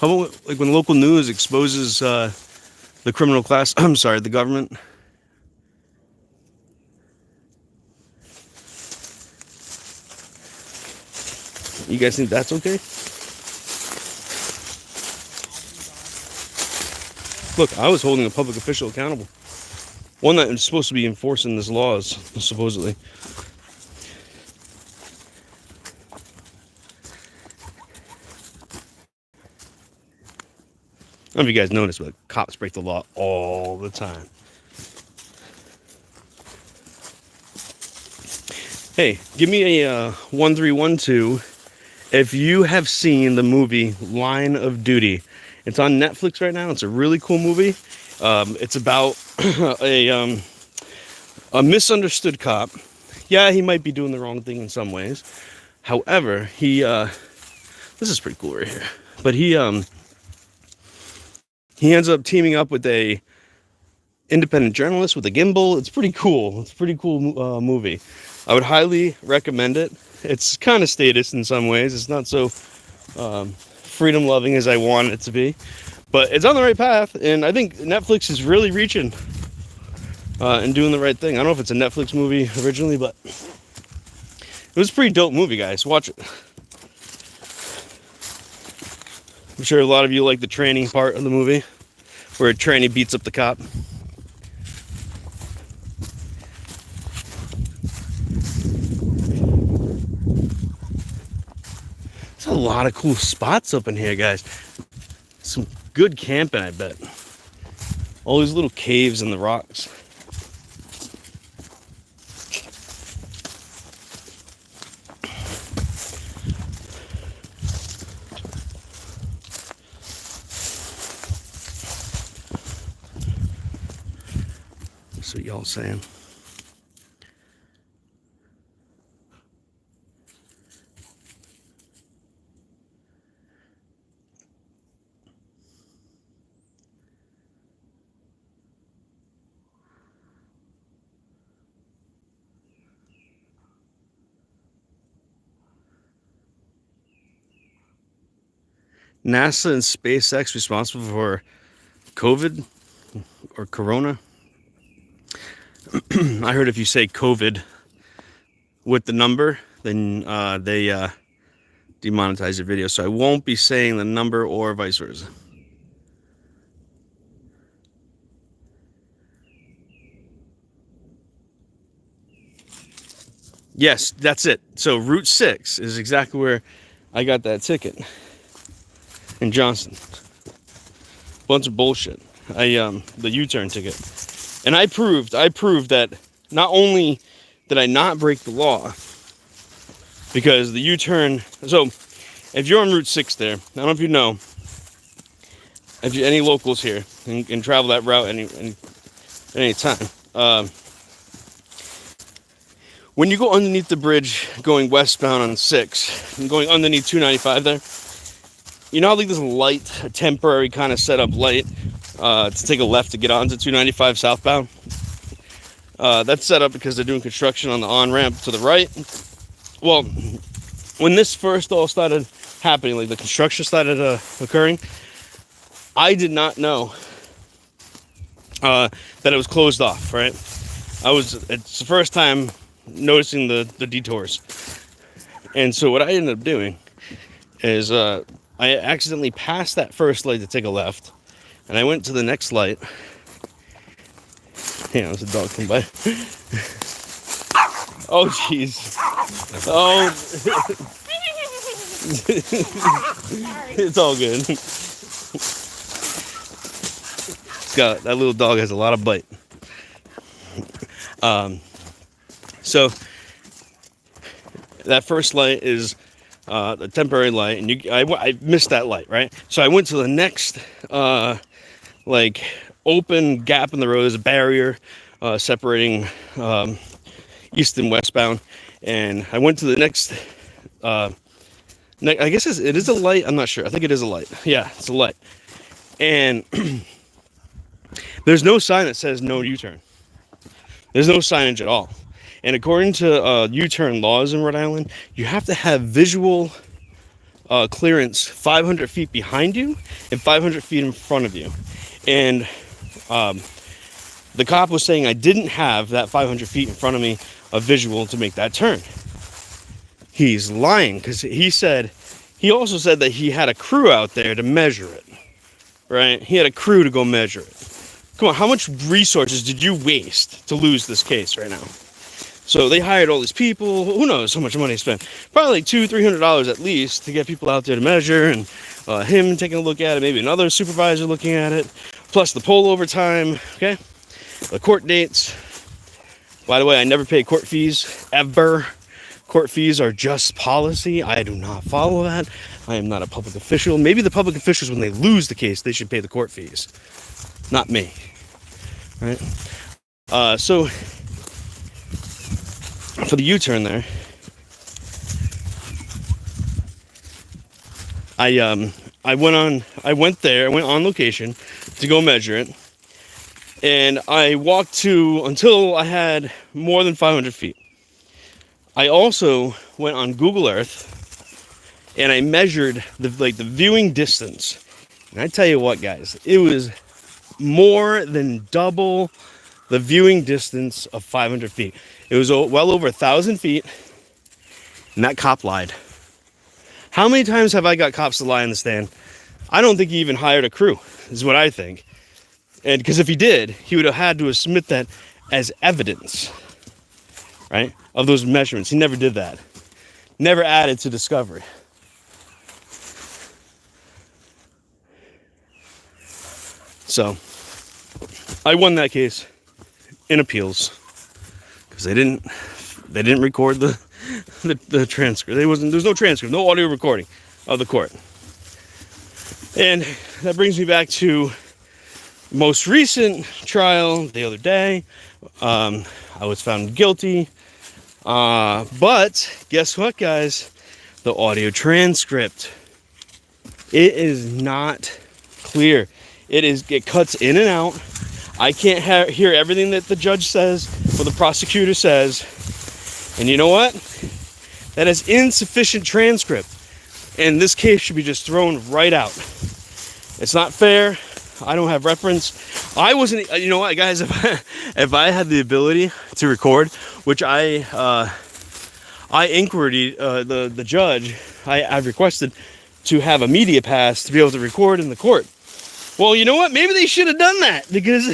How about like when local news exposes the criminal class? I'm sorry, the government. You guys think that's okay? Look, I was holding a public official accountable. One that is supposed to be enforcing these laws, supposedly. I don't know if you guys notice, but cops break the law all the time. Hey, give me a 1312 if you have seen the movie Line of Duty. It's on Netflix right now. It's a really cool movie. It's about a misunderstood cop. Yeah, he might be doing the wrong thing in some ways. However, this is pretty cool right here. But he ends up teaming up with a independent journalist with a gimbal. It's pretty cool. It's a pretty cool movie. I would highly recommend it. It's kind of statist in some ways. It's not so freedom loving as I want it to be, but it's on the right path. And I think Netflix is really reaching and doing the right thing. I don't know if it's a Netflix movie originally, but it was a pretty dope movie, guys. Watch it. I'm sure a lot of you like the tranny part of the movie, where a tranny beats up the cop. There's a lot of cool spots up in here, guys. Some good camping, I bet. All these little caves in the rocks. That's what y'all saying. NASA and SpaceX responsible for COVID or Corona. I heard if you say COVID with the number, then they demonetize your video. So I won't be saying the number or vice versa. Yes, that's it. So Route 6 is exactly where I got that ticket in Johnston. Bunch of bullshit. The U-turn ticket. And I proved that not only did I not break the law, because the U-turn, so if you're on Route 6 there, I don't know if you know, if you any locals here and travel that route any time, when you go underneath the bridge going westbound on 6 and going underneath 295 there, you know how like this light, a temporary kind of setup light to take a left to get onto 295 southbound? That's set up because they're doing construction on the on-ramp to the right. Well, when this first all started happening, like the construction started occurring, I did not know that it was closed off, right? It's the first time noticing the detours. And so what I ended up doing is I accidentally passed that first light to take a left, and I went to the next light. Yeah, there's a dog come by. Oh, jeez. Oh. It's all good. That little dog has a lot of bite. So that first light is a temporary light, and I missed that light, right? So I went to the next like open gap in the road. There's a barrier separating east and westbound, and I went to the next. I guess it is a light. I'm not sure. I think it is a light. Yeah, it's a light, and there's no sign that says no U-turn. There's no signage at all. And according to U-turn laws in Rhode Island, you have to have visual clearance 500 feet behind you and 500 feet in front of you. And the cop was saying I didn't have that 500 feet in front of me of visual to make that turn. He's lying, because he also said that he had a crew out there to measure it, right? He had a crew to go measure it. Come on, how much resources did you waste to lose this case right now? So they hired all these people. Who knows how much money they spent? Probably like $200-300 at least to get people out there to measure, and him taking a look at it, maybe another supervisor looking at it, plus the pullover time, okay? The court dates. By the way, I never pay court fees, ever. Court fees are just policy. I do not follow that. I am not a public official. Maybe the public officials, when they lose the case, they should pay the court fees. Not me, right? So for the U-turn there, I went on location to go measure it, and I walked until I had more than 500 feet. I also went on Google Earth and I measured the viewing distance. And I tell you what, guys, it was more than double the viewing distance of 500 feet. It was well over 1,000 feet, and that cop lied. How many times have I got cops to lie in the stand? I don't think he even hired a crew, is what I think. And because if he did, he would have had to submit that as evidence, right, of those measurements. He never did that. Never added to discovery. So I won that case in appeals because they didn't record the transcript. There's no transcript, no audio recording of the court. And that brings me back to most recent trial the other day. I was found guilty, but guess what, guys? The audio transcript, it is not clear. It cuts in and out. I can't hear everything that the judge says or the prosecutor says. And you know what? That is insufficient transcript. And this case should be just thrown right out. It's not fair. I don't have reference. I wasn't, you know what, guys, if I had the ability to record, which I inquired the judge, I've requested to have a media pass to be able to record in the court. Well, you know what? Maybe they should have done that, because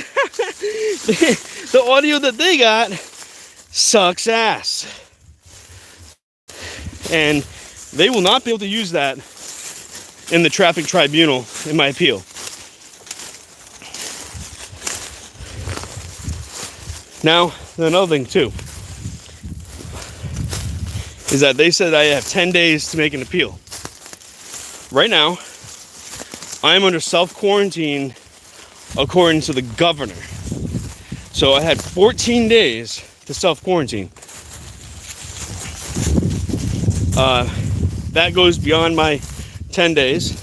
the audio that they got sucks ass. And they will not be able to use that in the traffic tribunal in my appeal. Now, another thing too is that they said I have 10 days to make an appeal. Right now, I am under self-quarantine according to the governor. So I had 14 days to self-quarantine. That goes beyond my 10 days.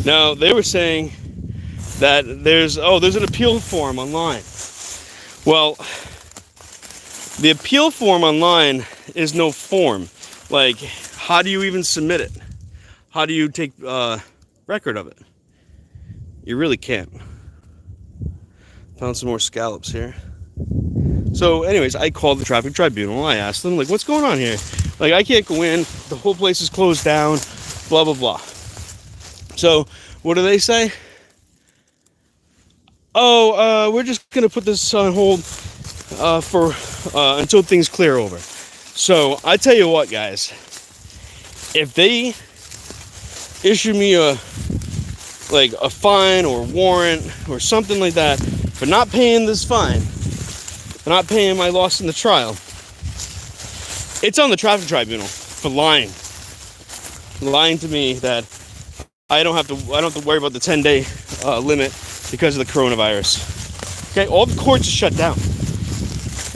Now, they were saying that there's an appeal form online. Well, the appeal form online is no form. Like, how do you even submit it? How do you take record of it? You really can't. Found some more scallops here. So anyways, I called the traffic tribunal. I asked them, like, what's going on here? Like, I can't go in. The whole place is closed down. Blah, blah, blah. So what do they say? Oh, we're just going to put this on hold for until things clear over. So I tell you what, guys. If they issue me a fine or warrant or something like that for not paying this fine, for not paying my loss in the trial, it's on the traffic tribunal for lying to me that I don't have to worry about the 10-day limit because of the coronavirus. Okay, all the courts are shut down.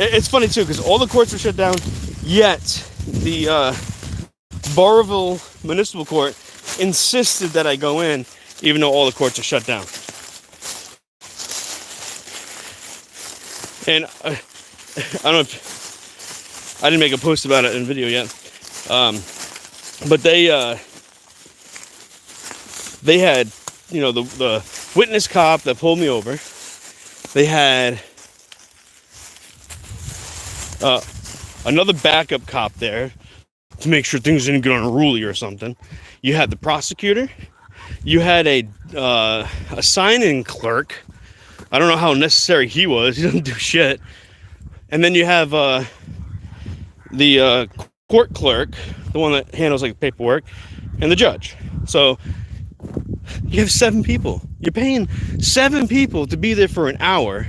It's funny too, because all the courts are shut down, yet the Barrville Municipal Court insisted that I go in, even though all the courts are shut down. And I don't know if I didn't make a post about it in video yet, but they had, you know, the witness cop that pulled me over. They had another backup cop there to make sure things didn't get unruly or something. You had the prosecutor. You had a sign-in clerk. I don't know how necessary he was. He doesn't do shit. And then you have the court clerk, the one that handles like paperwork, and the judge. So you have 7 people. You're paying 7 people to be there for an hour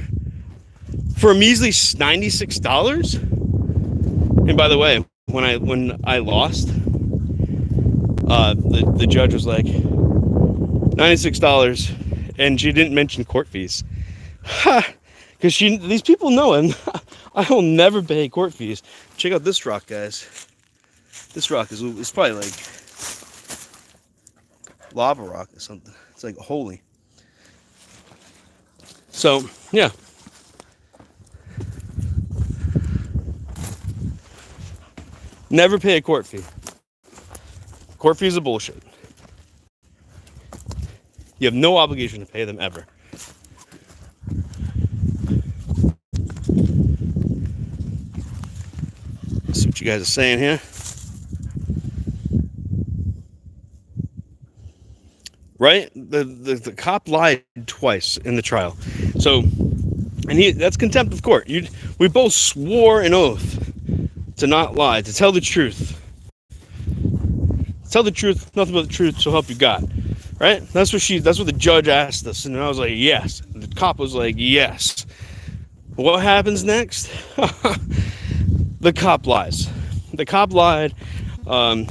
for a measly $96. And by the way, when I lost, the judge was like, $96, and she didn't mention court fees. Because these people know him. I will never pay court fees. Check out this rock, guys. This rock is probably like lava rock or something. It's like holy. So, yeah. Never pay a court fee. Court fees are bullshit. You have no obligation to pay them ever. Let's see what you guys are saying here. Right? The cop lied twice in the trial. So, and that's contempt of court. We both swore an oath to not lie, to tell the truth. Tell the truth, nothing but the truth, so help you God. Right? That's what the judge asked us, and I was like, yes. The cop was like, yes. What happens next? The cop lies. The cop lied.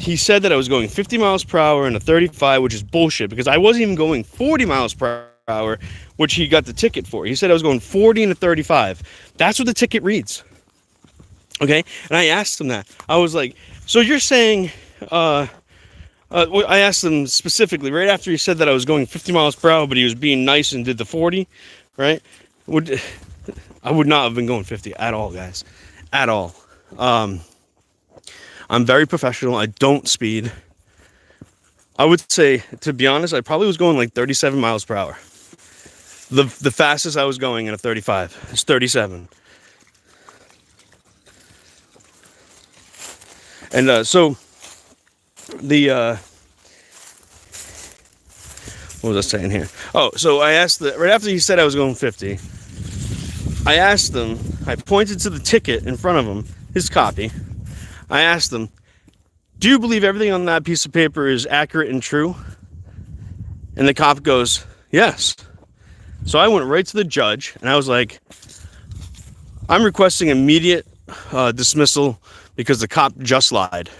He said that I was going 50 miles per hour in a 35, which is bullshit, because I wasn't even going 40 miles per hour, which he got the ticket for. He said I was going 40 in a 35. That's what the ticket reads. Okay? And I asked him that. I was like, so you're saying... I asked him specifically, right after he said that I was going 50 miles per hour, but he was being nice and did the 40, right? I would not have been going 50 at all, guys. At all. I'm very professional. I don't speed. I would say, to be honest, I probably was going like 37 miles per hour. The fastest I was going in a 35 is 37. And so the what was I saying here? Oh, so I asked right after he said I was going 50, I asked them, I pointed to the ticket in front of him, his copy. I asked them, do you believe everything on that piece of paper is accurate and true? And the cop goes, yes. So I went right to the judge and I was like, I'm requesting immediate dismissal because the cop just lied.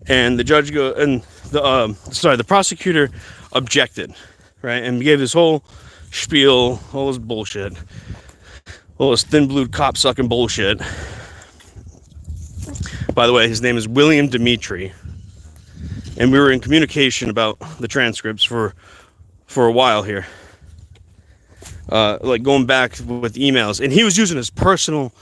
And the judge the prosecutor objected, right? And gave this whole spiel, all this bullshit, all this thin-blued cop-sucking bullshit. By the way, his name is William Dimitri. And we were in communication about the transcripts for a while here. Like going back with emails. And he was using his personal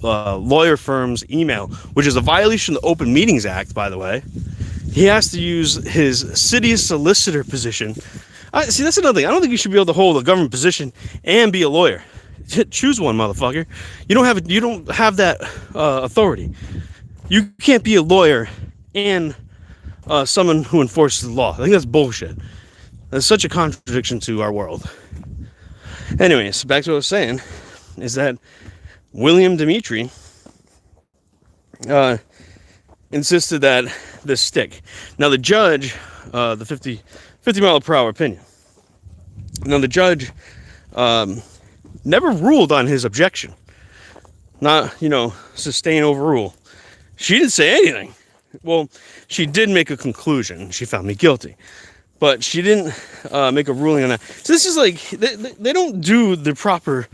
lawyer firm's email, which is a violation of the Open Meetings Act, by the way. He has to use his city solicitor position. See, that's another thing. I don't think you should be able to hold a government position and be a lawyer. Choose one, motherfucker. You don't have that authority. You can't be a lawyer and someone who enforces the law. I think that's bullshit. That's such a contradiction to our world. Anyways, back to what I was saying, is that William Dimitri insisted that this stick. Now the judge, the 50 mile per hour opinion. Now the judge never ruled on his objection. Not, sustain, overrule. She didn't say anything. Well, she did make a conclusion. She found me guilty. But she didn't make a ruling on that. So this is like, they don't do the proper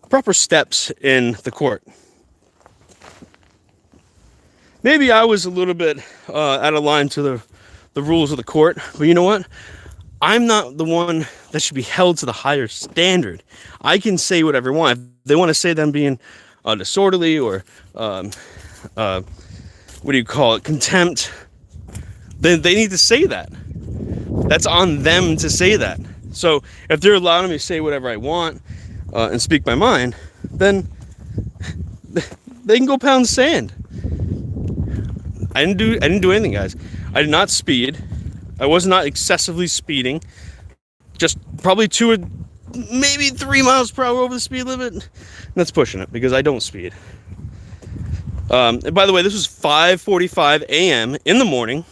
proper steps in the court. Maybe I was a little bit out of line to the rules of the court, but you know what? I'm not the one that should be held to the higher standard. I can say whatever I want. If they want to say that I'm being disorderly or what do you call it, contempt, then they need to say that. That's on them to say that. So if they're allowing me to say whatever I want and speak my mind, then they can go pound sand. I didn't do anything, guys. I did not speed. I was not excessively speeding. Just probably 2 or maybe 3 miles per hour over the speed limit. And that's pushing it because I don't speed. And by the way, this was 5:45 a.m. in the morning.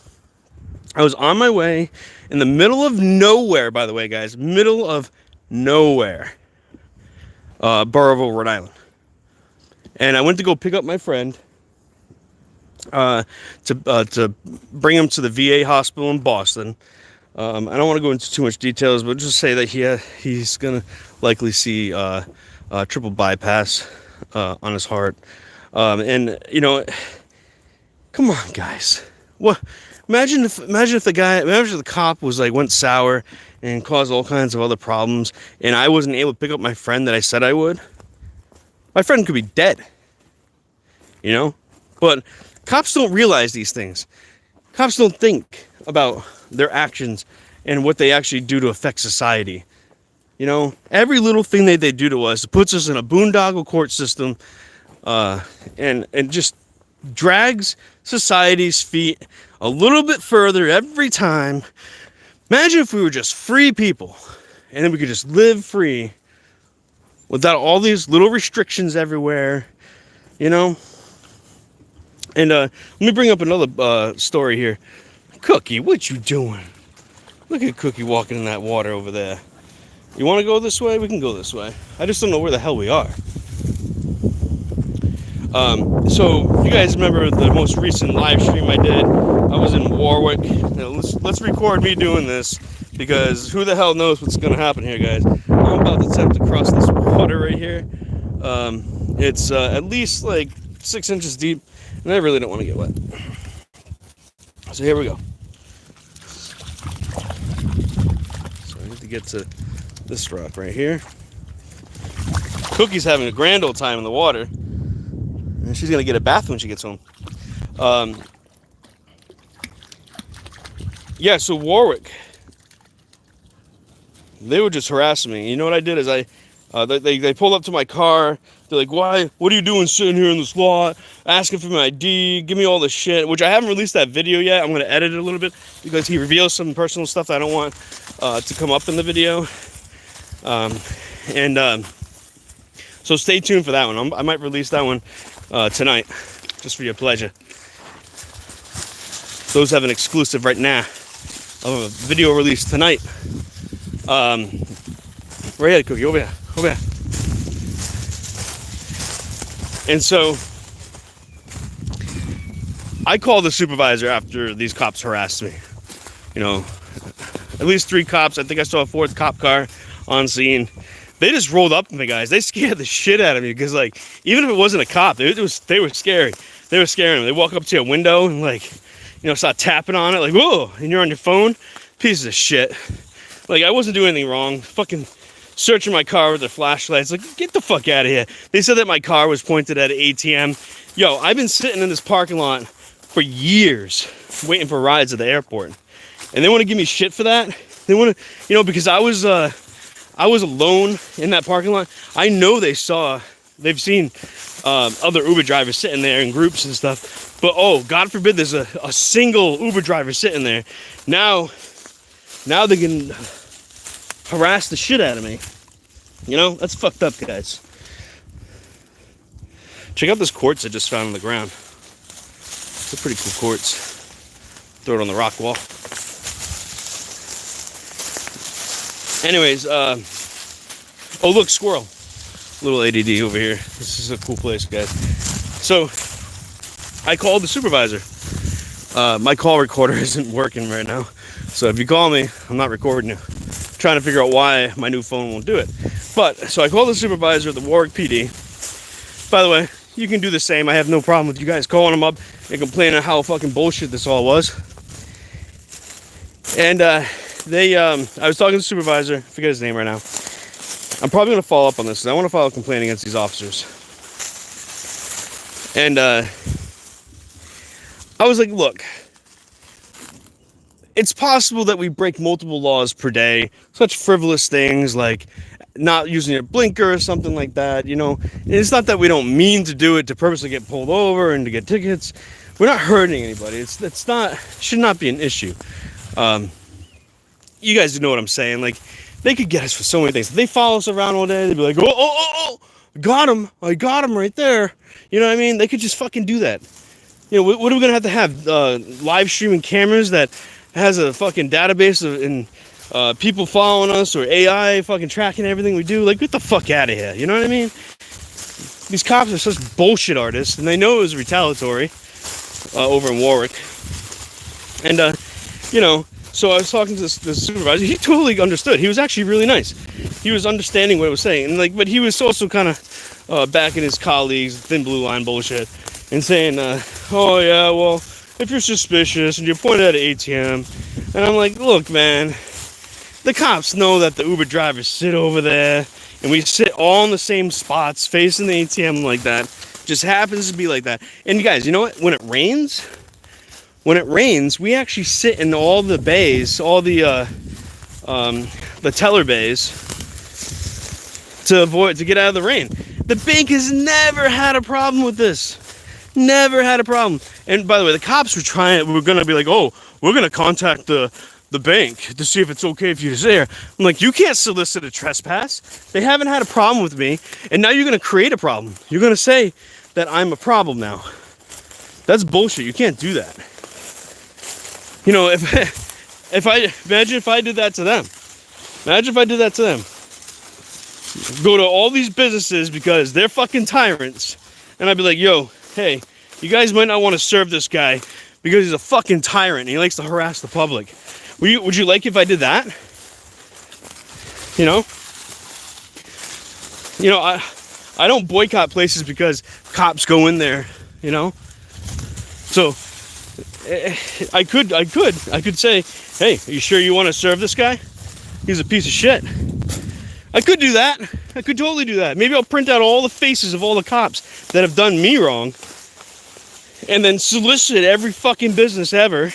I was on my way in the middle of nowhere, by the way, guys. Middle of nowhere. Burrillville, Rhode Island. And I went to go pick up my friend to bring him to the VA hospital in Boston. I don't want to go into too much details, but just say that he's going to likely see triple bypass on his heart. And come on, guys. What? Imagine if the cop was went sour and caused all kinds of other problems, and I wasn't able to pick up my friend that I said I would. My friend could be dead. But cops don't realize these things. Cops don't think about their actions and what they actually do to affect society. Every little thing that they do to us puts us in a boondoggle court system, and just drags society's feet a little bit further every time. Imagine if we were just free people, and then we could just live free without all these little restrictions everywhere, And let me bring up another story here. Cookie, what you doing? Look at Cookie walking in that water over there. You want to go this way? We can go this way. I just don't know where the hell we are. So you guys remember the most recent live stream I did? I was in Warwick. Now let's record me doing this, because who the hell knows what's going to happen here, guys. I'm about to attempt to cross this water right here. It's at least 6 inches deep, and I really don't want to get wet. So here we go. So I need to get to this rock right here. Cookie's having a grand old time in the water. She's gonna get a bath when she gets home. Yeah, so Warwick, they were just harassing me. You know what I did is they pulled up to my car. They're like, "Why? What are you doing sitting here in this lot? Asking for my ID, give me all this shit." Which I haven't released that video yet. I'm gonna edit it a little bit because he reveals some personal stuff that I don't want to come up in the video. So stay tuned for that one. I might release that one tonight, just for your pleasure. Those have an exclusive right now of a video release tonight. Right ahead, Cookie, over here, over here. And so I called the supervisor after these cops harassed me. You know, at least 3 cops. I think I saw a 4th cop car on scene. They just rolled up to me, guys. They scared the shit out of me because, like, even if it wasn't a cop, they were scary. They were scaring them. They walk up to your window and, like, you know, start tapping on it, like, whoa, and you're on your phone. Pieces of shit. Like, I wasn't doing anything wrong. Fucking searching my car with their flashlights. Like, get the fuck out of here. They said that my car was pointed at an ATM. Yo, I've been sitting in this parking lot for years waiting for rides at the airport. And they want to give me shit for that? They want to, you know, because I was alone in that parking lot. I know they've seen other Uber drivers sitting there in groups and stuff. But, oh, God forbid there's a single Uber driver sitting there. Now they can harass the shit out of me. You know, that's fucked up, guys. Check out this quartz I just found on the ground. They're pretty cool quartz. Throw it on the rock wall. Anyways, oh look, squirrel. Little ADD over here. This is a cool place, guys. So, I called the supervisor. My call recorder isn't working right now. So if you call me, I'm not recording you. Trying to figure out why my new phone won't do it. But, so I called the supervisor at the Warwick PD. By the way, you can do the same. I have no problem with you guys calling them up and complaining how fucking bullshit this all was. And I was talking to the supervisor. I forget his name right now. I'm probably going to follow up on this because I want to file a complaint against these officers. And I was like, look, it's possible that we break multiple laws per day, such frivolous things like not using your blinker or something like that, you know. And it's not that we don't mean to do it to purposely get pulled over and to get tickets. We're not hurting anybody. Should not be an issue. You guys do know what I'm saying. Like, they could get us for so many things. If they follow us around all day, they'd be like, oh, got him. I got him right there. You know what I mean? They could just fucking do that. You know, what are we going to have? Live streaming cameras that has a fucking database of people following us, or AI fucking tracking everything we do? Like, get the fuck out of here. You know what I mean? These cops are such bullshit artists, and they know it was retaliatory over in Warwick. And, you know, so I was talking to the supervisor. He totally understood. He was actually really nice. He was understanding what I was saying. And, like, but he was also kind of backing his colleagues, thin blue line bullshit, and saying, oh, yeah, well, if you're suspicious and you're pointed at an ATM. And I'm like, look, man, the cops know that the Uber drivers sit over there, and we sit all in the same spots facing the ATM like that. Just happens to be like that. And you guys, you know what? When it rains, we actually sit in all the bays, all the teller bays, to get out of the rain. The bank has never had a problem with this. Never had a problem. And by the way, the cops were gonna be like, oh, we're gonna contact the bank to see if it's okay if you stay there. I'm like, you can't solicit a trespass. They haven't had a problem with me, and now you're gonna create a problem. You're gonna say that I'm a problem now. That's bullshit. You can't do that. You know, imagine if I did that to them. Imagine if I did that to them. Go to all these businesses because they're fucking tyrants, and I'd be like, yo, hey, you guys might not want to serve this guy because he's a fucking tyrant and he likes to harass the public. Would you like if I did that? You know, I don't boycott places because cops go in there, you know. So I could say, hey, are you sure you want to serve this guy? He's a piece of shit. I could do that. I could totally do that. Maybe I'll print out all the faces of all the cops that have done me wrong and then solicit every fucking business ever.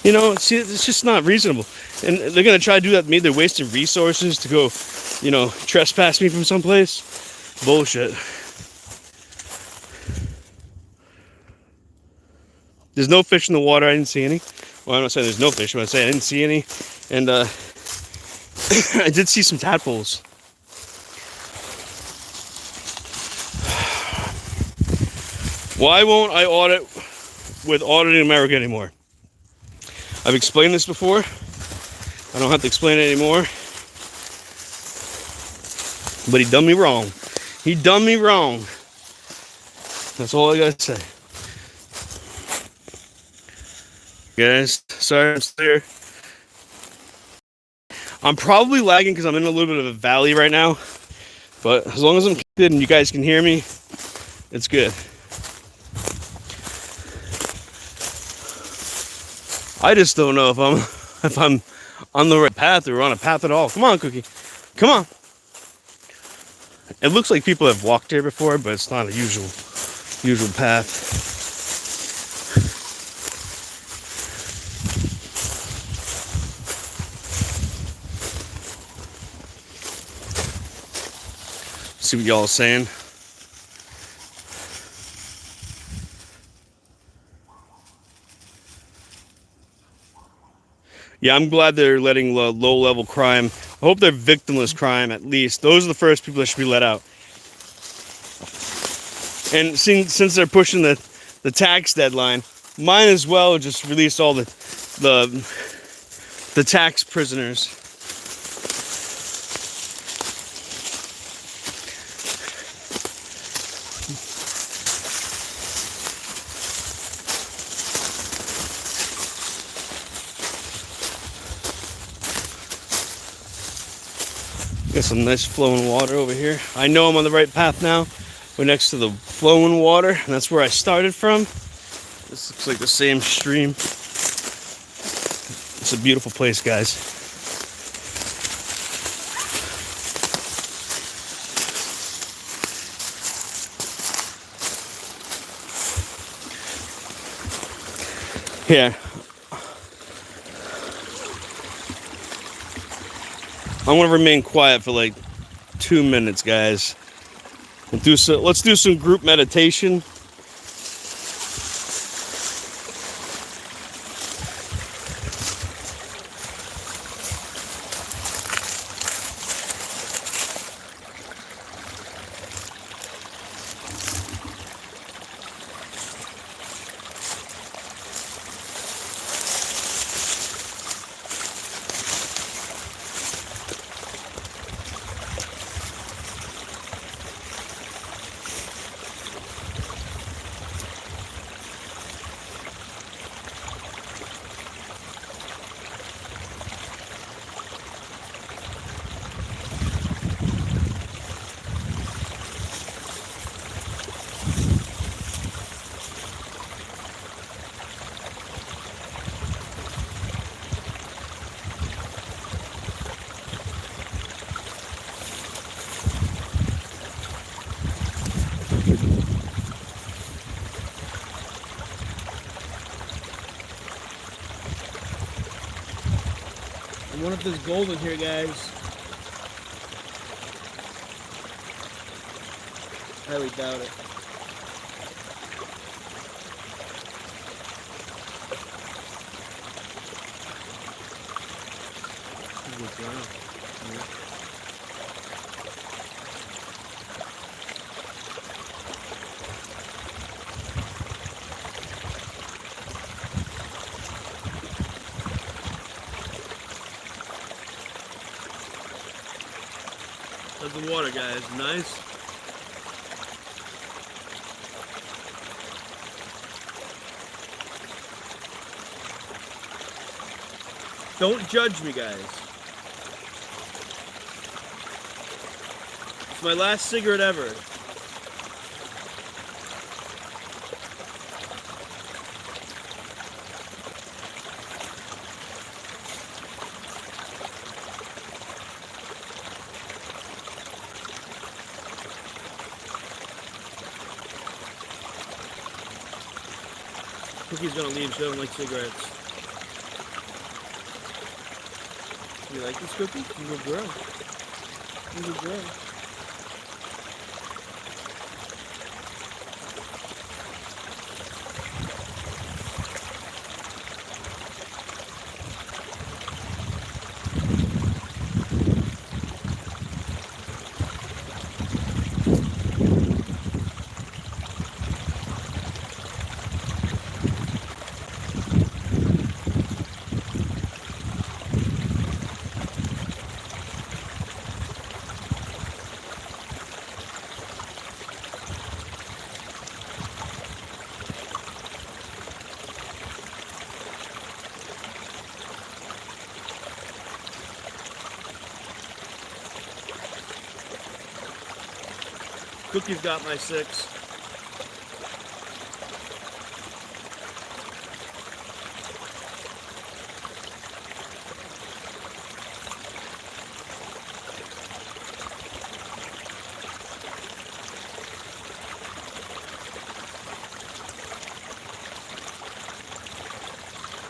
You know, see, it's just not reasonable. And they're going to try to do that. Maybe they're wasting resources to go, you know, trespass me from someplace. Bullshit. There's no fish in the water. I didn't see any. Well, I'm not saying there's no fish, but I'm saying I didn't see any. And I did see some tadpoles. Why won't I audit with Auditing America anymore? I've explained this before. I don't have to explain it anymore. But he done me wrong. He done me wrong. That's all I gotta say. Guys, sorry I'm still here. I'm probably lagging because I'm in a little bit of a valley right now. But as long as I'm connected and you guys can hear me, it's good. I just don't know if I'm on the right path or on a path at all. Come on, Cookie. Come on. It looks like people have walked here before, but it's not a usual path. See what y'all are saying. Yeah, I'm glad they're letting low-level crime. I hope they're victimless crime, at least. Those are the first people that should be let out. And since they're pushing the tax deadline, might as well just release all the tax prisoners. Got some nice flowing water over here. I know I'm on the right path now. We're next to the flowing water, and that's where I started from. This looks like the same stream. It's a beautiful place, guys. Yeah. I'm gonna remain quiet for like 2 minutes, guys. Let's do some group meditation. I wonder if there's gold in here, guys. I highly doubt it. How's the water, guys? Nice? Don't judge me, guys. It's my last cigarette ever. Cookie's gonna leave. She doesn't like cigarettes. You like this, Cookie? You're a good girl. You're a good girl. Cookie's got my 6.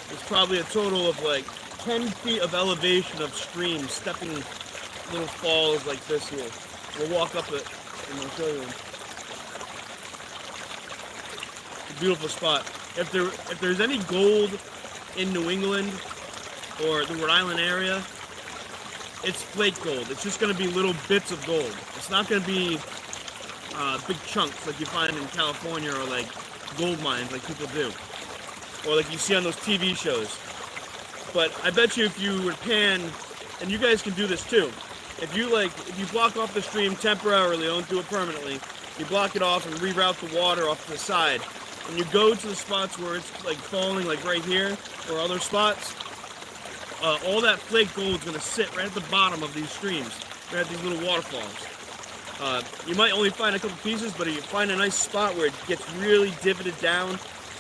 There's probably a total of like 10 feet of elevation of stream, stepping little falls like this here. We'll walk up it. And I'll show you. It's a beautiful spot. If there's any gold in New England or the Rhode Island area, it's flake gold. It's just going to be little bits of gold. It's not going to be big chunks like you find in California or like gold mines like people do, or like you see on those TV shows. But I bet you if you would pan, and you guys can do this too. If you block off the stream temporarily, don't do it permanently, you block it off and reroute the water off to the side, and you go to the spots where it's like falling, like right here, or other spots, all that flake gold is going to sit right at the bottom of these streams, right at these little waterfalls. You might only find a couple pieces, but if you find a nice spot where it gets really divoted down,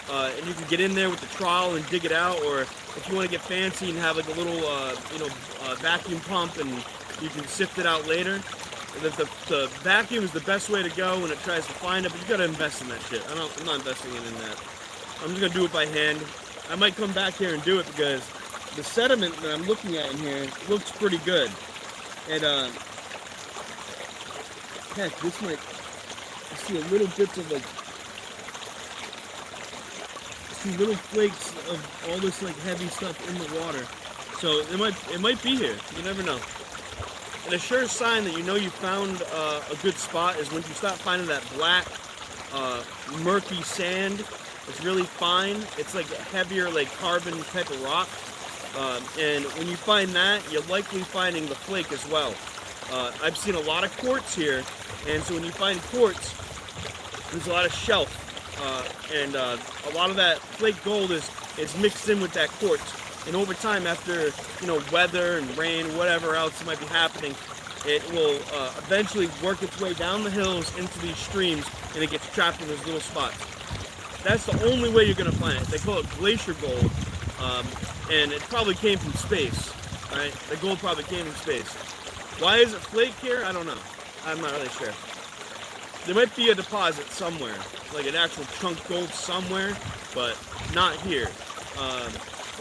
and you can get in there with the trowel and dig it out, or if you want to get fancy and have like a little, vacuum pump and you can sift it out later. The vacuum is the best way to go when it tries to find it, but you gotta invest in that shit. I'm not investing in that. I'm just gonna do it by hand. I might come back here and do it because the sediment that I'm looking at in here looks pretty good. And heck, this might, I see a little bits of like, I see little flakes of all this like heavy stuff in the water. So it might be here. You never know. And a sure sign that you know you found a good spot is when you start finding that black, murky sand. It's really fine. It's like a heavier, like carbon type of rock. And when you find that, you're likely finding the flake as well. I've seen a lot of quartz here, and so when you find quartz, there's a lot of shelf, and a lot of that flake gold is mixed in with that quartz. And over time, after weather and rain, whatever else might be happening, it will eventually work its way down the hills into these streams, and it gets trapped in those little spots. That's the only way you're gonna find it. They call it glacier gold, and it probably came from space. Right? The gold probably came from space. Why is it flake here? I don't know. I'm not really sure. There might be a deposit somewhere, like an actual chunk gold somewhere, but not here.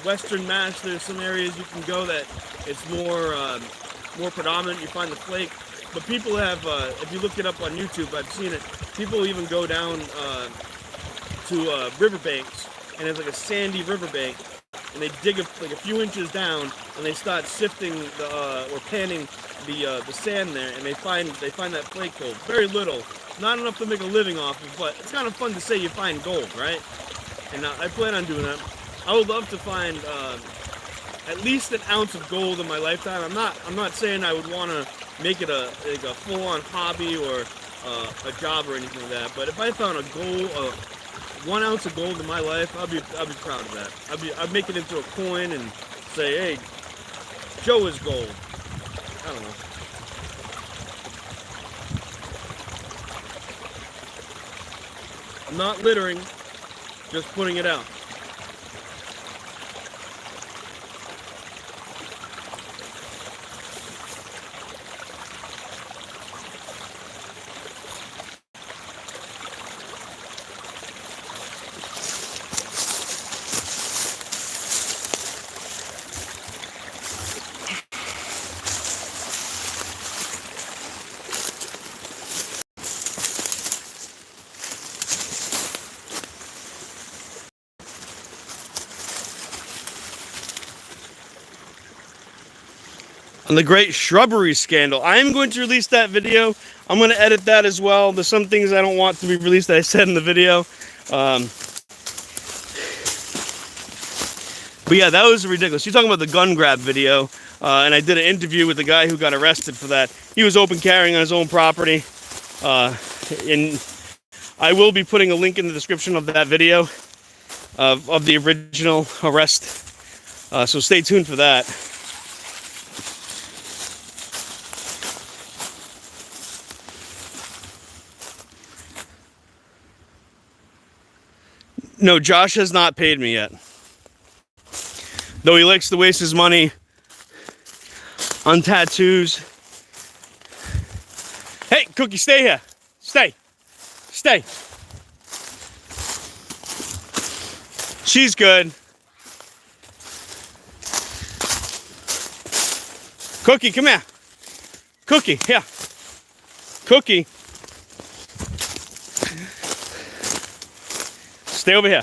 Western Mass, there's some areas you can go that it's more predominant. You find the flake, but people have, if you look it up on YouTube, I've seen it. People even go down to riverbanks, and there's like a sandy riverbank, and they dig like a few inches down, and they start sifting or panning the sand there, and they find that flake gold. Very little, not enough to make a living off of, but it's kind of fun to say you find gold, right? And I plan on doing that. I would love to find at least an ounce of gold in my lifetime. I'm not saying I would want to make it a full-on hobby or a job or anything like that. But if I found a gold, 1 ounce of gold in my life, I'd be proud of that. I'd make it into a coin and say, hey, Joe is gold. I don't know. I'm not littering, just putting it out. on the great shrubbery scandal. I am going to release that video. I'm going to edit that as well. There's some things I don't want to be released that I said in the video. But yeah, that was ridiculous. You're talking about the gun grab video, and I did an interview with the guy who got arrested for that. He was open carrying on his own property, and I will be putting a link in the description of that video of the original arrest. So stay tuned for that. No, Josh has not paid me yet. Though he likes to waste his money on tattoos. Hey, Cookie, stay here. Stay. Stay. She's good. Cookie, come here. Cookie, here. Cookie. Stay over here.